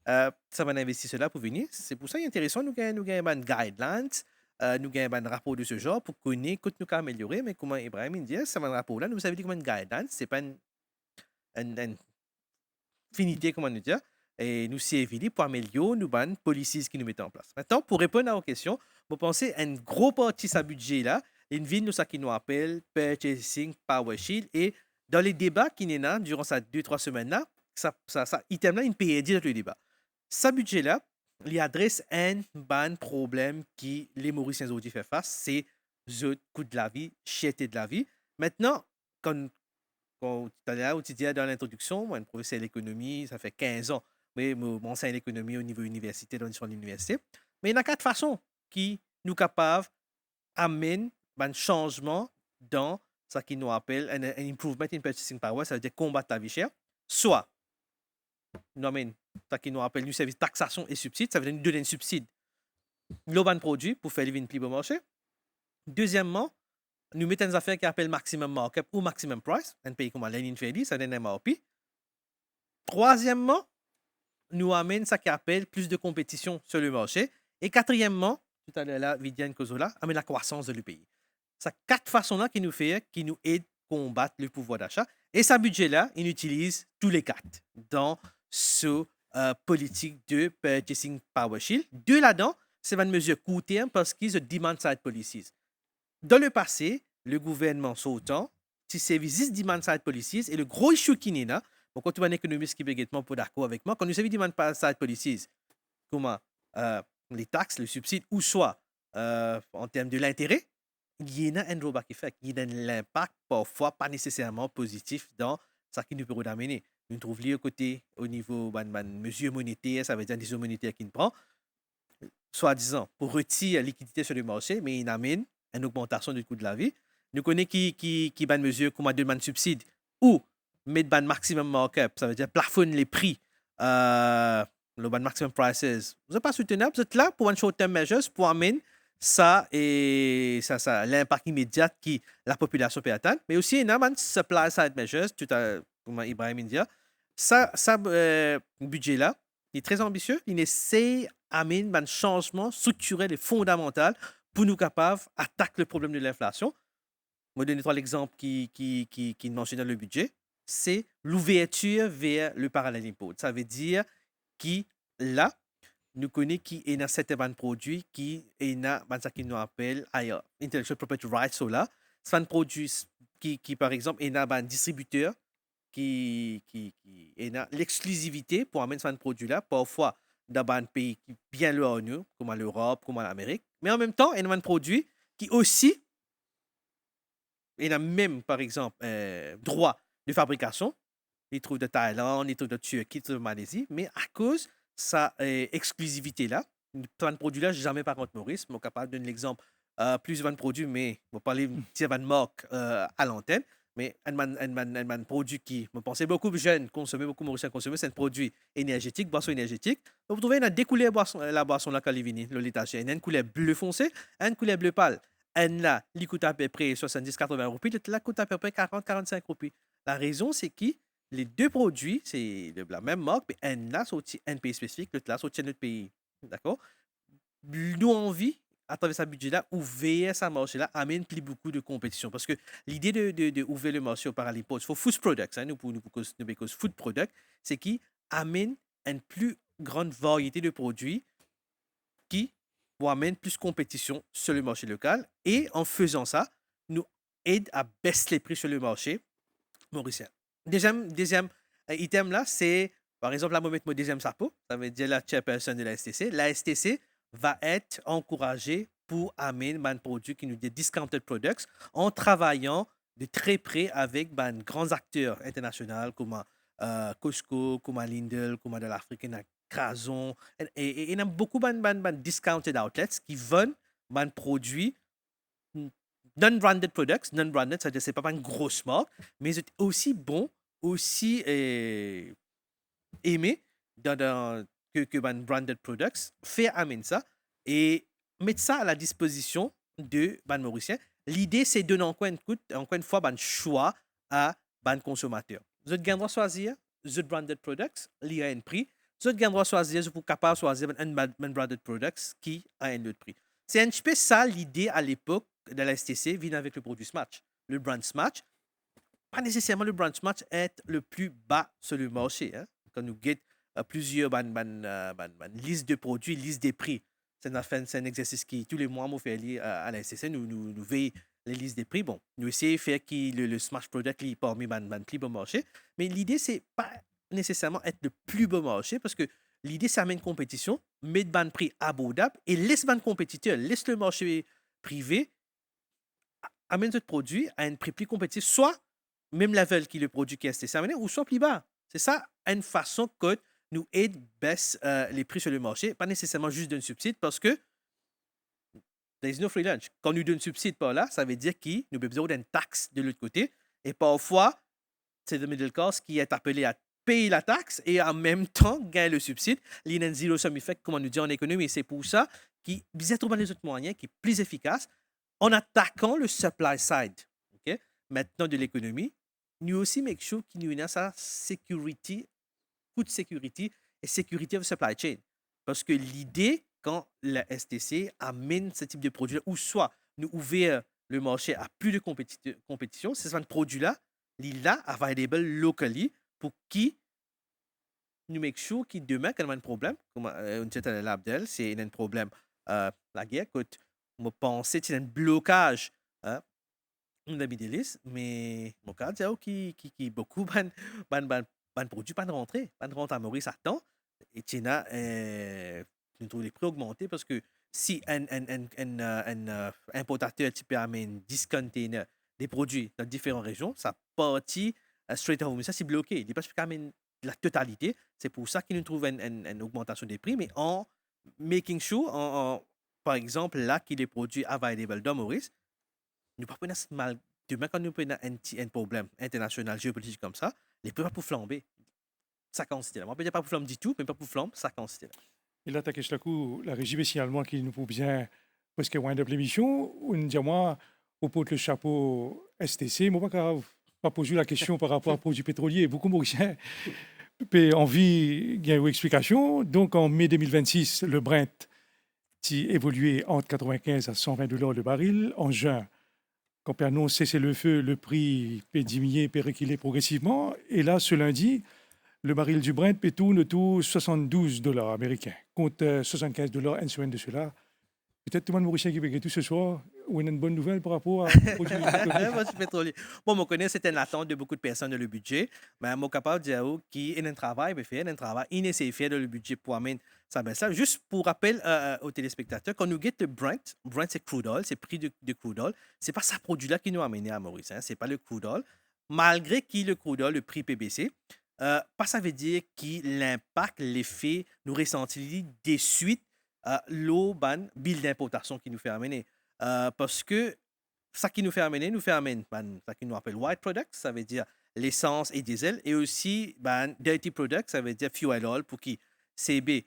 ça va investir cela pour venir. C'est pour ça que c'est intéressant, nous avons des guidelines, nous avons un rapport de ce genre pour connaître que nous avons amélioré, mais comme Ibrahim dit, ça va un rapport-là, nous savons dire comme une guidelines, ce n'est pas une finité, comment nous dire, et nous servir pour améliorer nos bonnes policies qui nous mettent en place. Maintenant, pour répondre à vos questions, vous pensez à une grosse partie de ce budget-là, une ville, nous, ça qui nous appelle Purchasing Power Shield, et dans les débats qui nous là durant ces 2-3 semaines-là, ça item-là, il peut aider dans le débat. Ce budget-là, il adresse un bon problème qui les Mauriciens aujourd'hui font face, c'est le coût de la vie, cherté de la vie. Maintenant, quand tout à l'heure, tu disais dans l'introduction, moi, un professeur d'économie, ça fait 15 ans, mais m'enseigne l'économie au niveau université, dans l'université. Mais il y a 4 façons qui nous capables d'amener un changement dans ce qui nous appelle un improvement in purchasing power, ça veut dire combattre la vie chère. Soit, nous amène ce qui nous appelle nous service taxation et subside, ça veut dire nous donner un subside. Nous avons un produit pour faire les plus bon marché. Deuxièmement, nous mettons des affaires qui appellent maximum markup ou maximum price, un pays comme l'Union fait ça donne un MRP. Troisièmement, nous amène ça qui appelle plus de compétition sur le marché. Et quatrièmement, tout à l'heure là, Vidiane Kozola, amène la croissance de le pays. C'est 4 façons-là qui nous aident à combattre le pouvoir d'achat. Et ce budget-là, il utilise tous les 4 dans ce politique de Purchasing Power Shield. De là-dedans, c'est une mesure court terme parce qu'ils se demand side policies. Dans le passé, le gouvernement sautant, si services demand side policies, et le gros issue qui est là, bon, quand tu as un économiste qui est pas d'accord avec moi, quand nous services demand side policies, comment les taxes, le subside, ou soit en termes de l'intérêt, il y a un drawback effect, il y a l'impact parfois pas nécessairement positif dans ce qui nous peut amener. Nous trouvons au niveau de mesures monétaires, ça veut dire des mesures monétaires qui nous prend, soi-disant, pour retirer la liquidité sur le marché, mais il amène une augmentation du coût de la vie. Nous connaissons qui ban mesure comme demande subside ou mettre ban maximum markup, ça veut dire plafonner les prix, le ban maximum prices. Vous n'êtes pas soutenable, vous êtes là pour un short-term measures pour amener ça et ça l'impact immédiat que la population peut atteindre, mais aussi il y a un supply side measures, tout à comme Ibrahim dit. Ça budget-là, il est très ambitieux, il essaie d'amener un changement structurel et fondamental pour nous capables d'attaquer le problème de l'inflation. Je vais donner 3 exemples qui mentionnent dans le budget. C'est l'ouverture vers le parallèle impôt. Ça veut dire que là, nous connaissons qu'il y a certains produits qui ce qui nous appelle Intellectual Property Rights. C'est un produit qui, par exemple, il y a un distributeur qui a l'exclusivité pour amener ce produit-là, parfois dans un pays bien loin de nous, comme l'Europe, comme l'Amérique. Mais en même temps, il y a un produit qui aussi, il a même, par exemple, droit de fabrication. Il trouve de Thaïlande, il trouve de Turquie, il trouve de Malaisie, mais à cause de sa exclusivité-là, un produit-là, jamais par contre Maurice, mais capable de donner l'exemple, plus de produits, mais on va parler de marque à l'antenne. Mais un produit qui me pensait beaucoup jeunes consommer, beaucoup Mauriciens consommer, c'est un produit énergétique, boisson énergétique. Donc, vous trouvez une découlée la boisson là, Calivini, le l'étagère. Il y a une couleur bleu foncé, une couleur bleu pâle. Un là, il coûte à peu près 70-80 roupies, l'autre là coûte à peu près 40-45 roupies. La raison, c'est que les 2 produits, c'est la même marque, mais un là, c'est un pays spécifique, l'autre là, c'est un autre pays. D'accord? Nous, envie à travers ce budget-là, ouvrir ce marché-là amène plus beaucoup de compétition. Parce que l'idée de ouvrir le marché au paralympique, il faut food products, nous food products, c'est qui amène une plus grande variété de produits qui vont amener plus de compétition sur le marché local. Et en faisant ça, nous aide à baisser les prix sur le marché mauricien. Deuxième item là, c'est Par exemple, là, je vais mettre mon deuxième chapeau, ça veut dire la chairperson de la STC. La STC va être encouragée pour amener un produit qui nous dit discounted products en travaillant de très près avec ben, grands acteurs internationaux comme Costco, comme Lidl, comme de l'Afrique, Crazon. Et il y a beaucoup de discounted outlets qui vendent des produits non-branded products. Non-branded, c'est-à-dire que ce n'est pas une grosse marque, mais c'est aussi bon, aussi aimé que branded products. Faire amener ça et mettre ça à la disposition de ban Mauriciens. L'idée, c'est de donner encore une fois un choix à ban consommateurs. Vous avez le droit de choisir the branded products, il y a un prix. Vous avez le droit de choisir, vous êtes capable de choisir un branded products qui a un autre prix. C'est un petit peu ça l'idée à l'époque de la STC vient avec le produit Smatch. Le brand Smatch, pas nécessairement le brand Smatch est le plus bas sur le marché. Hein? Quand nous guettons plusieurs listes de produits, listes des prix. C'est un exercice qui, tous les mois, nous fait à la STC, nous veillons les listes des prix. Bon, nous essayons de faire que le Smash Product est parmi les plus bons marchés. Mais l'idée, c'est pas nécessairement être le plus bon marché parce que l'idée, c'est amener une compétition, mettre un prix abordable et laisse un compétiteur, laisse le marché privé amène ce produit à un prix plus compétitif, soit même level qui le produit qui est STC amené, ou soit plus bas. C'est ça une façon que nous aide baisse les prix sur le marché, pas nécessairement juste d'un subside parce que there is no free lunch. Quand nous donne subside par là, ça veut dire qu'il nous avons besoin d'une taxe de l'autre côté et parfois c'est le middle class qui est appelé à payer la taxe et en même temps gagner le subside. Il y a un zero sum effect, comme on nous dit en économie, c'est pour ça qu'il vise trouver les autres moyens qui sont plus efficaces en attaquant le supply side. Okay? Maintenant de l'économie, nous aussi make sure qu'il y a sa security, food security et sécurité of supply chain. Parce que l'idée, quand la STC amène ce type de produit, ou soit nous ouvrir le marché à plus de compétition, c'est ce produit-là, il est available locally pour qui nous make sure que demain, quand on a un problème, comme on dit à l'Abdel, c'est un problème, la guerre, que je pense que c'est un blocage hein, de la Middle East, mais mon cas, c'est qui beaucoup de produits pas de rentrée à Maurice à temps, et China, nous trouvons les prix augmentés parce que si un importateur type amène 10 containers des produits dans différentes régions, ça partit straight home. Mais ça, c'est bloqué. Il n'est pas amène la totalité. C'est pour ça qu'il nous trouve une augmentation des prix, mais en making sure, par exemple, là, qu'il est produit available dans Maurice, nous pas mal. Demain, quand nous prenons un problème international, géopolitique comme ça, les prix pas pour flamber. Ça considère. On peut dire pas pour flamber du tout, mais pas pour flamber, ça considère. Et là, Takesh Lakou, la régie spécialement qui nous faut bien parce que wind up l'émission, on dit moi au pot le chapeau STC, moi pas poser la question par rapport aux produits pétroliers. Beaucoup Mauriciens ont envie d'une explication. Donc en mai 2026, le Brent qui évoluait entre 95 à 120 $ le baril. En juin, quand on annonce cessez-le-feu, le prix peut diminuer, peut reculer progressivement. Et là, ce lundi, le baril du Brent peut tourner autour de 72 $ américains, contre 75 $ une semaine de cela. Peut-être tout le monde mauricien qui peut tout ce soir, ou une bonne nouvelle par rapport à produits pétroliers. Bon, moi, connais c'était une attente de beaucoup de personnes dans le budget, mais moi, capable de dire qu'il y a un travail, un travail inessayé dans le budget pour amener ça. Juste pour rappel aux téléspectateurs, quand nous guettons le Brent c'est crude oil, c'est prix de crude oil, c'est pas ce produit-là qui nous a amené à Maurice, hein, c'est pas le crude oil, malgré qu'il le crude oil, le prix PBC. Pas ça veut dire que l'impact, l'effet, nous ressentons des suites l'eau ban bill d'importation qui nous fait amener. Parce que ça qui nous fait amener, ça qui nous appelle white products, ça veut dire l'essence et diesel, et aussi dirty products, ça veut dire fuel oil pour qui CB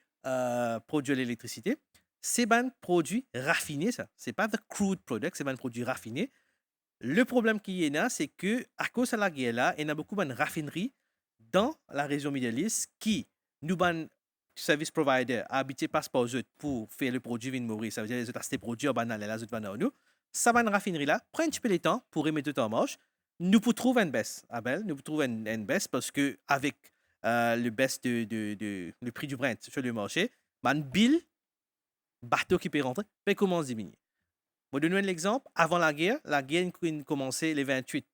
produit l'électricité. C'est ban produit raffiné, ça. C'est pas the crude product, c'est ban produit raffiné. Le problème qui est là, c'est que à cause de la guerre là, il y a beaucoup de raffineries dans la région Middle East qui nous ban service provider habité passe par eux pour faire le produit vin Maurice, ça veut dire les autres produits banal les autres banal nous ça va une raffinerie là prend un petit peu de temps pour remettre tout en marche. Nous pouvons trouver une baisse Abel, nous pouvons trouver une baisse parce que avec le baisse le prix du Brent sur le marché, bill bateau qui peut rentrer peut commencer à diminuer. Pour donner un exemple, avant la guerre a commencé le 28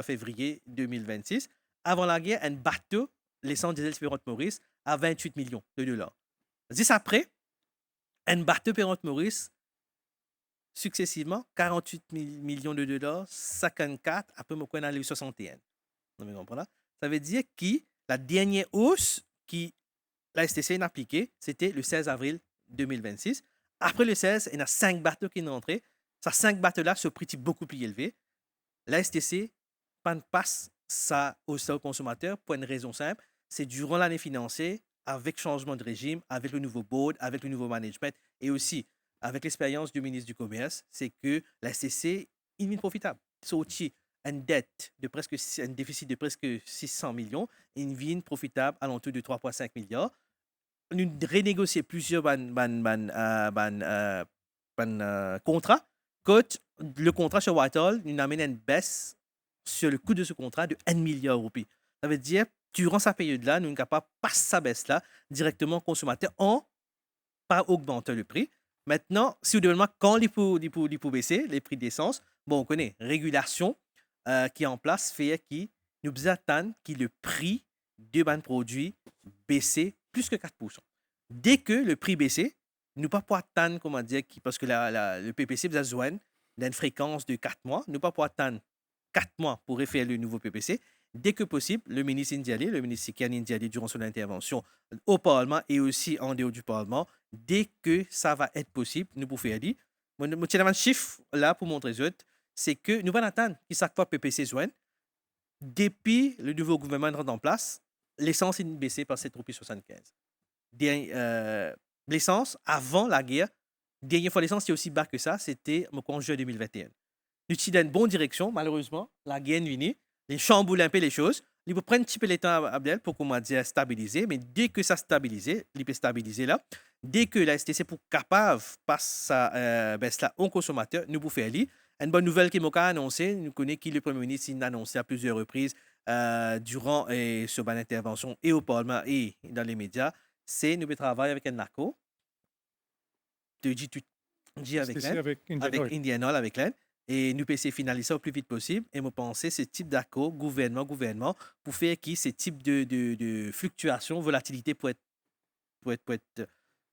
février 2026. Avant la guerre, un bateau l'essence diesel Perrante-Maurice à 28 millions de dollars. 10 après, un bateau Perrante-Maurice, successivement, 48 millions de dollars, 54, après, on a les 61. Vous comprenez? Ça veut dire que la dernière hausse qui la STC a appliquée, c'était le 16 avril 2026. Après le 16, il y a 5 bateaux qui sont entrés. Ces 5 bateaux-là, ce prix est beaucoup plus élevé. La STC passe ça au consommateur pour une raison simple. C'est durant l'année financière, avec changement de régime, avec le nouveau board, avec le nouveau management et aussi avec l'expérience du ministre du Commerce, c'est que la STC est profitable. Sorti une dette de presque un déficit de presque 600 millions, une vie profitable à l'entour de 3,5 milliards. Nous renégocier plusieurs contrats. Quand le contrat chez Whitehall nous amène une baisse sur le coût de ce contrat de 1 milliard de roupies. Ça veut dire, durant cette période-là, nous sommes capables de passer sa baisse-là directement au consommateur en pas augmenter le prix. Maintenant, si vous demandez quand il faut baisser les prix d'essence, bon, on connaît régulation qui est en place, fait que nous attendons que le prix de ban produits baisse plus que 4%. Dès que le prix baisse, nous ne pouvons pas attendre, comment dire, parce que le PPC a besoin d'une fréquence de 4 mois, nous ne pouvons pas attendre 4 mois pour refaire le nouveau PPC. Dès que possible, le ministre Indialé, le ministre Sikian Indialé, durant son intervention au Parlement et aussi en dehors du Parlement, dès que ça va être possible, nous pouvons faire dire. Je tiens un chiffre là pour montrer ça, c'est que nous allons attendre que chaque fois PPC soit. Depuis le nouveau gouvernement rentre en place, l'essence est baissée par 7,75 €. L'essence, avant la guerre, dernière fois l'essence était aussi bas que ça, c'était en juin 2021. Nous sommes dans une bonne direction, malheureusement, la guerre est venue, les chamboule un peu les choses. Il faut prendre un petit peu le temps, Abdel, pour comment dire, stabiliser, mais dès que ça stabilise, il peut stabiliser là. Dès que la STC est capable de passer sa baisse là au consommateur, nous pouvons faire lire. Une bonne nouvelle qui m'a annoncé, nous connaissons qui le Premier ministre a annoncé à plusieurs reprises durant sur mon intervention et au Parlement et dans les médias, c'est nous travailler avec un NACO, de G avec STC avec Indian Oil avec l'aide. Et nous pouvons finaliser ça au plus vite possible. Et je pense que ce type d'accord, gouvernement, pour faire que ce type de fluctuation, volatilité pour être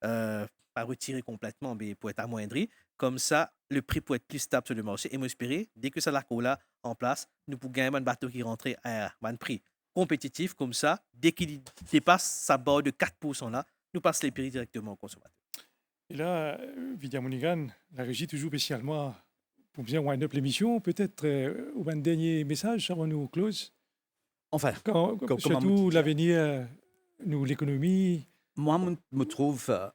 pas retiré complètement, mais pour être amoindri. Comme ça, le prix peut être plus stable sur le marché. Et m'espérer, dès que ça là en place, nous pouvons gagner un bateau qui rentre à un prix compétitif. Comme ça, dès qu'il dépasse sa barre de 4% là, nous passons les prix directement au consommateur. Et là, Vidya Monigan, la régie toujours spécialement pour bien wind up l'émission, peut-être un dernier message avant nous close. Enfin, surtout l'avenir, nous, l'économie. Moi, je trouve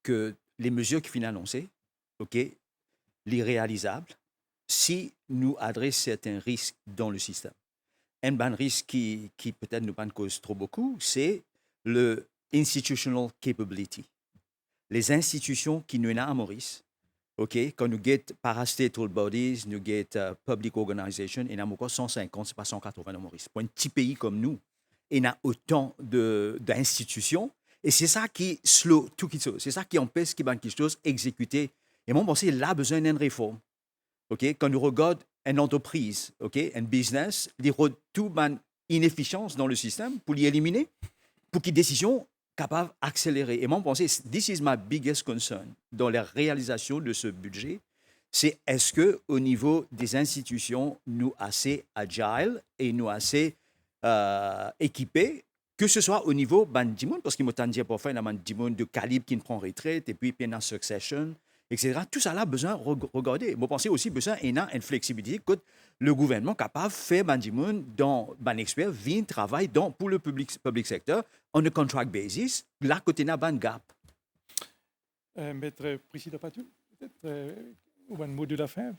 que les mesures qui viennent annoncées, les réalisables, si nous adressons certains risques dans le système. Un bon risque qui peut-être nous cause trop beaucoup, c'est le institutional capability. Les institutions qui nous ont à Maurice, quand nous avons parastatal bodies, nous avons public organization, il y en a encore 150, c'est pas 180 à Maurice. Pour un petit pays comme nous, il y a autant d'institutions. Et c'est ça qui slow tout qui chose. C'est ça qui empêche qu'il y ait quelque chose exécuté. Et moi, je pense qu'il a besoin d'une réforme. Quand nous regardons une entreprise, un business, il y a toute une inefficience dans le système pour l'éliminer, pour qu'il y ait des décisions capables d'accélérer. Et moi, je pense que this is my biggest concern dans la réalisation de ce budget. C'est est-ce qu'au niveau des institutions, nous assez agile et nous assez équipés, que ce soit au niveau Bandimoun, parce qu'il m'a dit pour faire un Bandimoun de calibre qui ne prend retraite, et puis il y a succession, etc. Tout ça là, besoin de regarder. Je pense aussi besoin d'une flexibilité que le gouvernement est capable de faire Bandimoun dans un expert, vient travailler pour le public secteur, on a contract basis, là, côté n'a pas de gap. Maître Priscilla Patou, peut-être un mot de la fin.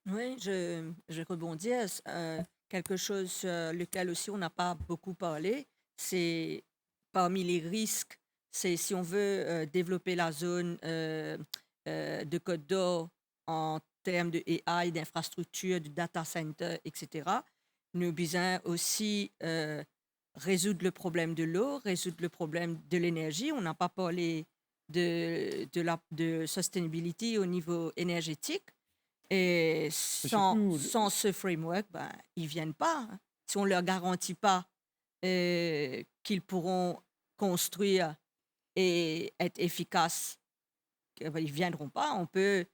Oui, je rebondis à quelque chose sur lequel aussi on n'a pas beaucoup parlé. C'est parmi les risques, c'est si on veut développer la zone de Côte d'Or en termes de AI, d'infrastructure, de data center, etc. Nous avons besoin aussi résoudre le problème de l'eau, résoudre le problème de l'énergie. On n'a pas parlé de sustainability au niveau énergétique. Et sans ce framework, ils ne viennent pas. Si on ne leur garantit pas qu'ils pourront construire et être efficaces, ils ne viendront pas. On peut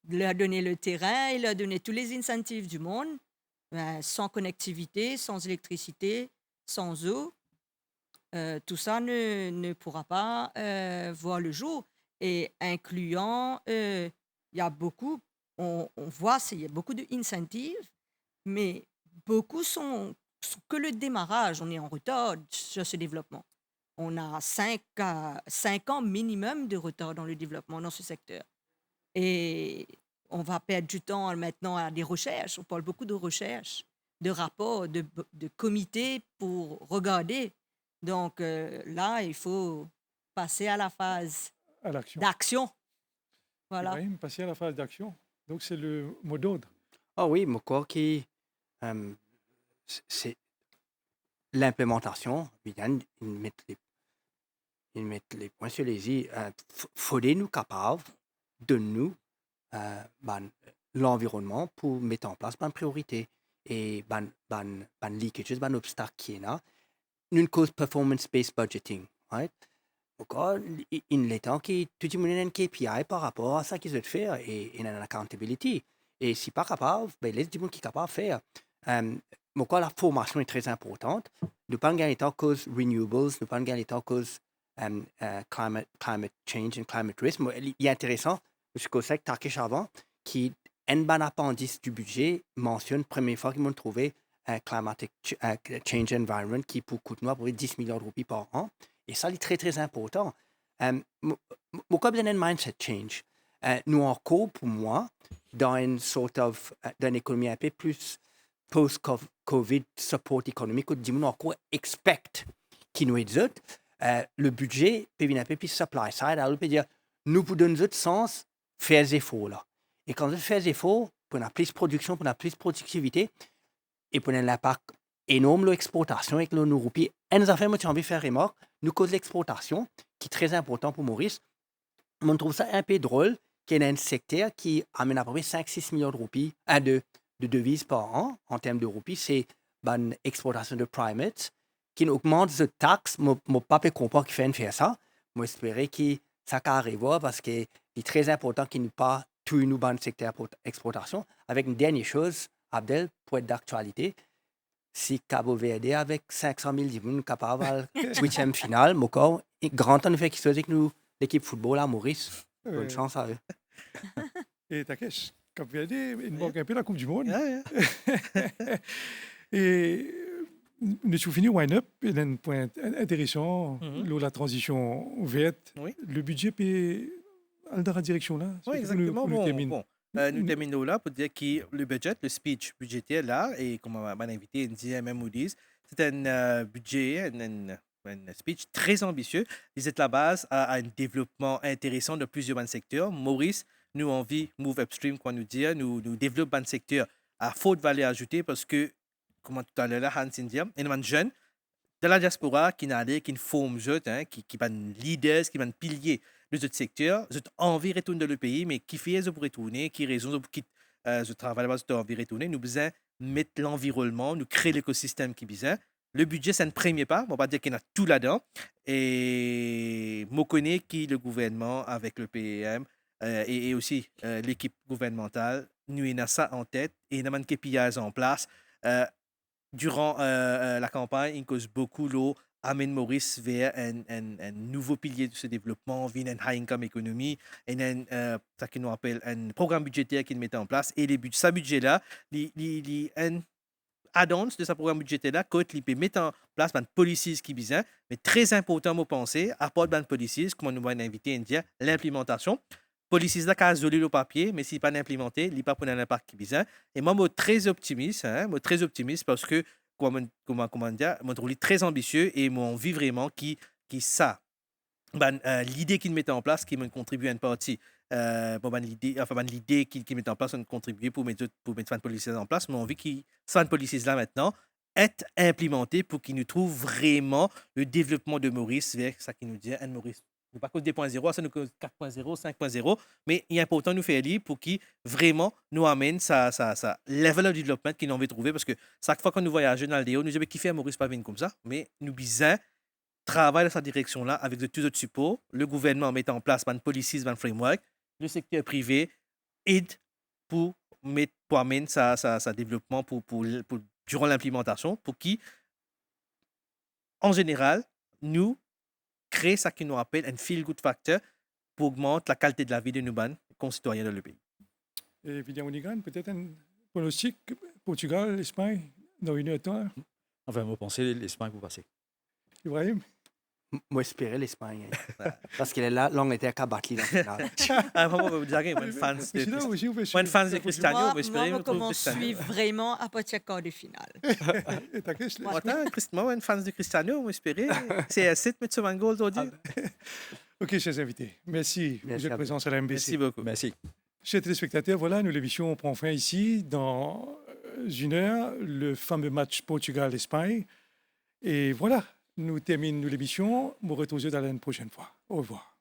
leur donner le terrain et leur donner tous les incentives du monde, sans connectivité, sans électricité, sans eau. Tout ça ne pourra pas voir le jour. Et incluant, il y a beaucoup, on voit, il y a beaucoup d'incentives, mais beaucoup sont que le démarrage. On est en retard sur ce développement. On a 5 ans minimum de retard dans le développement dans ce secteur. Et on va perdre du temps maintenant à des recherches. On parle beaucoup de recherches, de rapports, de comités pour regarder. Donc là, il faut passer à la phase À l'action. d'action. Voilà. Ibrahim, passer à la phase d'action. Donc, c'est le mot d'ordre. Ah oui, je crois que c'est l'implémentation. Ils mettent les points sur les i. Faudrait nous capables de nous l'environnement pour mettre en place une priorité et leakages, un obstacle qui est là. Une cause performance-based budgeting, right? Encore, il est temps que tout le monde ait un KPI par rapport à ça qu'ils veulent faire et une accountability. Et si pas capable, ben laisse du monde qui est capable de faire. Encore, la formation est très importante. Nous pas gagner tant cause renewables, nous pas gagner tant cause climate change and climate risk. Il est intéressant, M. Kosek, Takesh avant, qui, un bon appendice du budget, mentionne première fois qu'ils m'ont trouvé un climatic change environment qui pour coûter nous à peu près 10 milliards de roupies par an. Et ça, c'est très, très important. Pourquoi bien un mindset change? Nous encore, pour moi, dans une sorte d'une économie un peu plus post-COVID support économique, nous encore expect qui nous est le budget peut venir un peu plus supply side. Alors, on peut dire, nous pour donner d'autres sens, faire des efforts là. Et quand on fait des efforts, pour avoir plus de production, pour avoir plus de productivité, et pour un impact énorme de l'exportation avec nos roupies. Et nous avons envie de faire remarque, nous cause l'exportation, qui est très important pour Maurice. On trouve ça un peu drôle qu'il y ait un secteur qui amène à peu près 5-6 milliards de roupies, de devises par an, en termes de roupies. C'est une exportation de primates qui augmente de taxes. Mon papa comprend qu'il fait faire ça. Moi, j'espère que ça arrive parce qu'il est très important qu'il n'ait pas tout nous dans le secteur d'exportation. Avec une dernière chose, Abdel, pour être d'actualité, si Cabo Verde avec 500 000 personnes capables de 8e finale, encore, grand temps de faire quelque chose avec nous, l'équipe football à Maurice. Bonne chance à eux. Et Takesh, Cap Verde, il manque un peu la Coupe du Monde. Yeah. Et nous avons fini Wine Up, il y a un point intéressant, la transition verte. Oui. Le budget peut aller dans la direction là. Oui, exactement. Nous Mm. terminons là pour dire que le budget, le speech budgétaire là, et comme mon invité dit, même Moody's, c'est un budget, un speech très ambitieux. Il est la base à un développement intéressant de plusieurs secteurs. Maurice, nous envie move upstream, quoi nous dire, nous développons un secteur à forte valeur ajoutée parce que, comme tout à l'heure, Hans India, il y a un jeune de la diaspora qui n'a qui forme qui va leaders, qui va pilier les autres secteurs, les autres envie de retourner dans le pays, mais qui fait pour retourner, qui raison pour quitter le travail là-bas, envie de retourner. Nous besoin mettre l'environnement, nous créer l'écosystème qui besoin. Le budget, c'est un premier pas. On va pas dire qu'il y a tout là-dedans. Et je connais qui le gouvernement avec le PEM et aussi l'équipe gouvernementale, nous avons ça en tête et nous avons des KPIs en place. Durant la campagne, il cause beaucoup l'eau, amène Maurice vers un nouveau pilier de ce développement, vers une high-income économie, et ça qu'on nous appelle un programme budgétaire qu'il met en place. Et ce budget-là, un add-ons de ce programme budgétaire-là, il peut mettre en place une policies qui besoin, mais très important, moi penser, apporte une policies, comme nous avons invité à dire, l'implémentation. Policies là, qui joli le papier, mais si pas implémenté, il n'y a pas pour un impact qui besoin. Et moi, je suis très optimiste, parce que, comment dire, je trouve très ambitieux et mon envie vraiment qui ça. L'idée qu'il met en place, qui me contribue à une partie. L'idée qu'il met en place, on contribue pour mettre une policies en place, mais envie que ça, une policies là maintenant, être implémenté pour qu'il nous trouve vraiment le développement de Maurice vers ça qui nous dit, Anne Maurice Pas que 2.0, ça nous cause 4.0, 5.0, mais il est important de nous faire lire pour qui vraiment nous amène ça level of development qu'il veut trouver, parce que chaque fois que nous voyageons dans le déo, nous disons qui fait Maurice pas venir comme ça, mais nous besoin travailler dans cette direction-là avec de tous autres supports, le gouvernement met en place une policies, un framework, le secteur privé aide pour amener ça développement pour durant l'implémentation, pour qui, en général, nous créer ce qu'on appelle un feel-good factor pour augmenter la qualité de la vie de nos concitoyens dans le pays. Et Vivian Onigan, peut-être un pronostic Portugal, Espagne, dans 1 heure de temps. Enfin, vous pensez l'Espagne vous passez. Ibrahim? Moi, j'espérais l'Espagne. Parce qu'elle est là, l'Angleterre qui a battu dans le final. Vraiment, vous dire, moi, fan de Cristiano, Moi, vous espérez moi, comment suivre vraiment à partir du quart de finale. Et ta question? Moi, un fan de Cristiano, vous espérez. C'est 7 mettre sur un goal aujourd'hui. OK, chers invités. Merci de votre présence à la MBC. Merci beaucoup. Merci. Chers téléspectateurs, voilà, nous, l'émission prend fin ici. Dans 1 heure, le fameux match Portugal-Espagne. Et voilà, nous terminons l'émission. Nous retrouvons dans la prochaine fois. Au revoir.